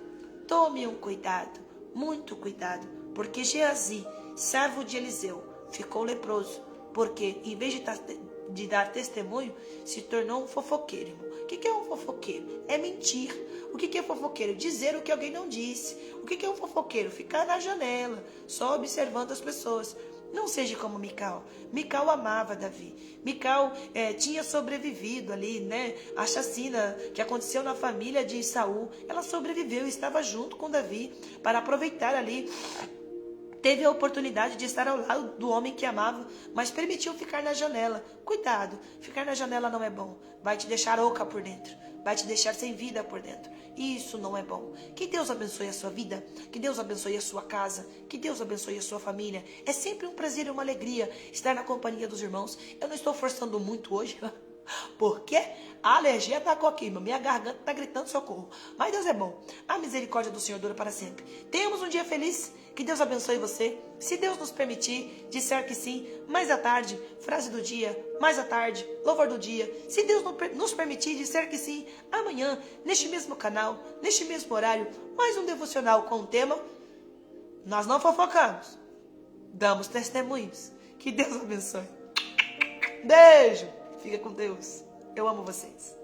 Tome um cuidado, muito cuidado, porque Geazi, servo de Eliseu, ficou leproso, porque em vez de dar testemunho, se tornou um fofoqueiro. O que é um fofoqueiro? É mentir. O que é fofoqueiro? Dizer o que alguém não disse. O que é um fofoqueiro? Ficar na janela, só observando as pessoas. Não seja como Mical. Mical amava Davi. Mical tinha sobrevivido ali, né? A chacina que aconteceu na família de Saul. Ela sobreviveu e estava junto com Davi para aproveitar ali. Teve a oportunidade de estar ao lado do homem que amava, mas permitiu ficar na janela. Cuidado, ficar na janela não é bom. Vai te deixar oca por dentro. Vai te deixar sem vida por dentro. E isso não é bom. Que Deus abençoe a sua vida. Que Deus abençoe a sua casa. Que Deus abençoe a sua família. É sempre um prazer e uma alegria estar na companhia dos irmãos. Eu não estou forçando muito hoje, porque a alergia atacou aqui, minha garganta está gritando socorro. Mas Deus é bom. A misericórdia do Senhor dura para sempre. Tenhamos um dia feliz. Que Deus abençoe você. Se Deus nos permitir, disser que sim, mais à tarde, frase do dia, mais à tarde, louvor do dia. Se Deus nos permitir, disser que sim, amanhã, neste mesmo canal, neste mesmo horário, mais um devocional com o tema Nós Não Fofocamos, Damos Testemunhos. Que Deus abençoe. Beijo. Fica com Deus. Eu amo vocês.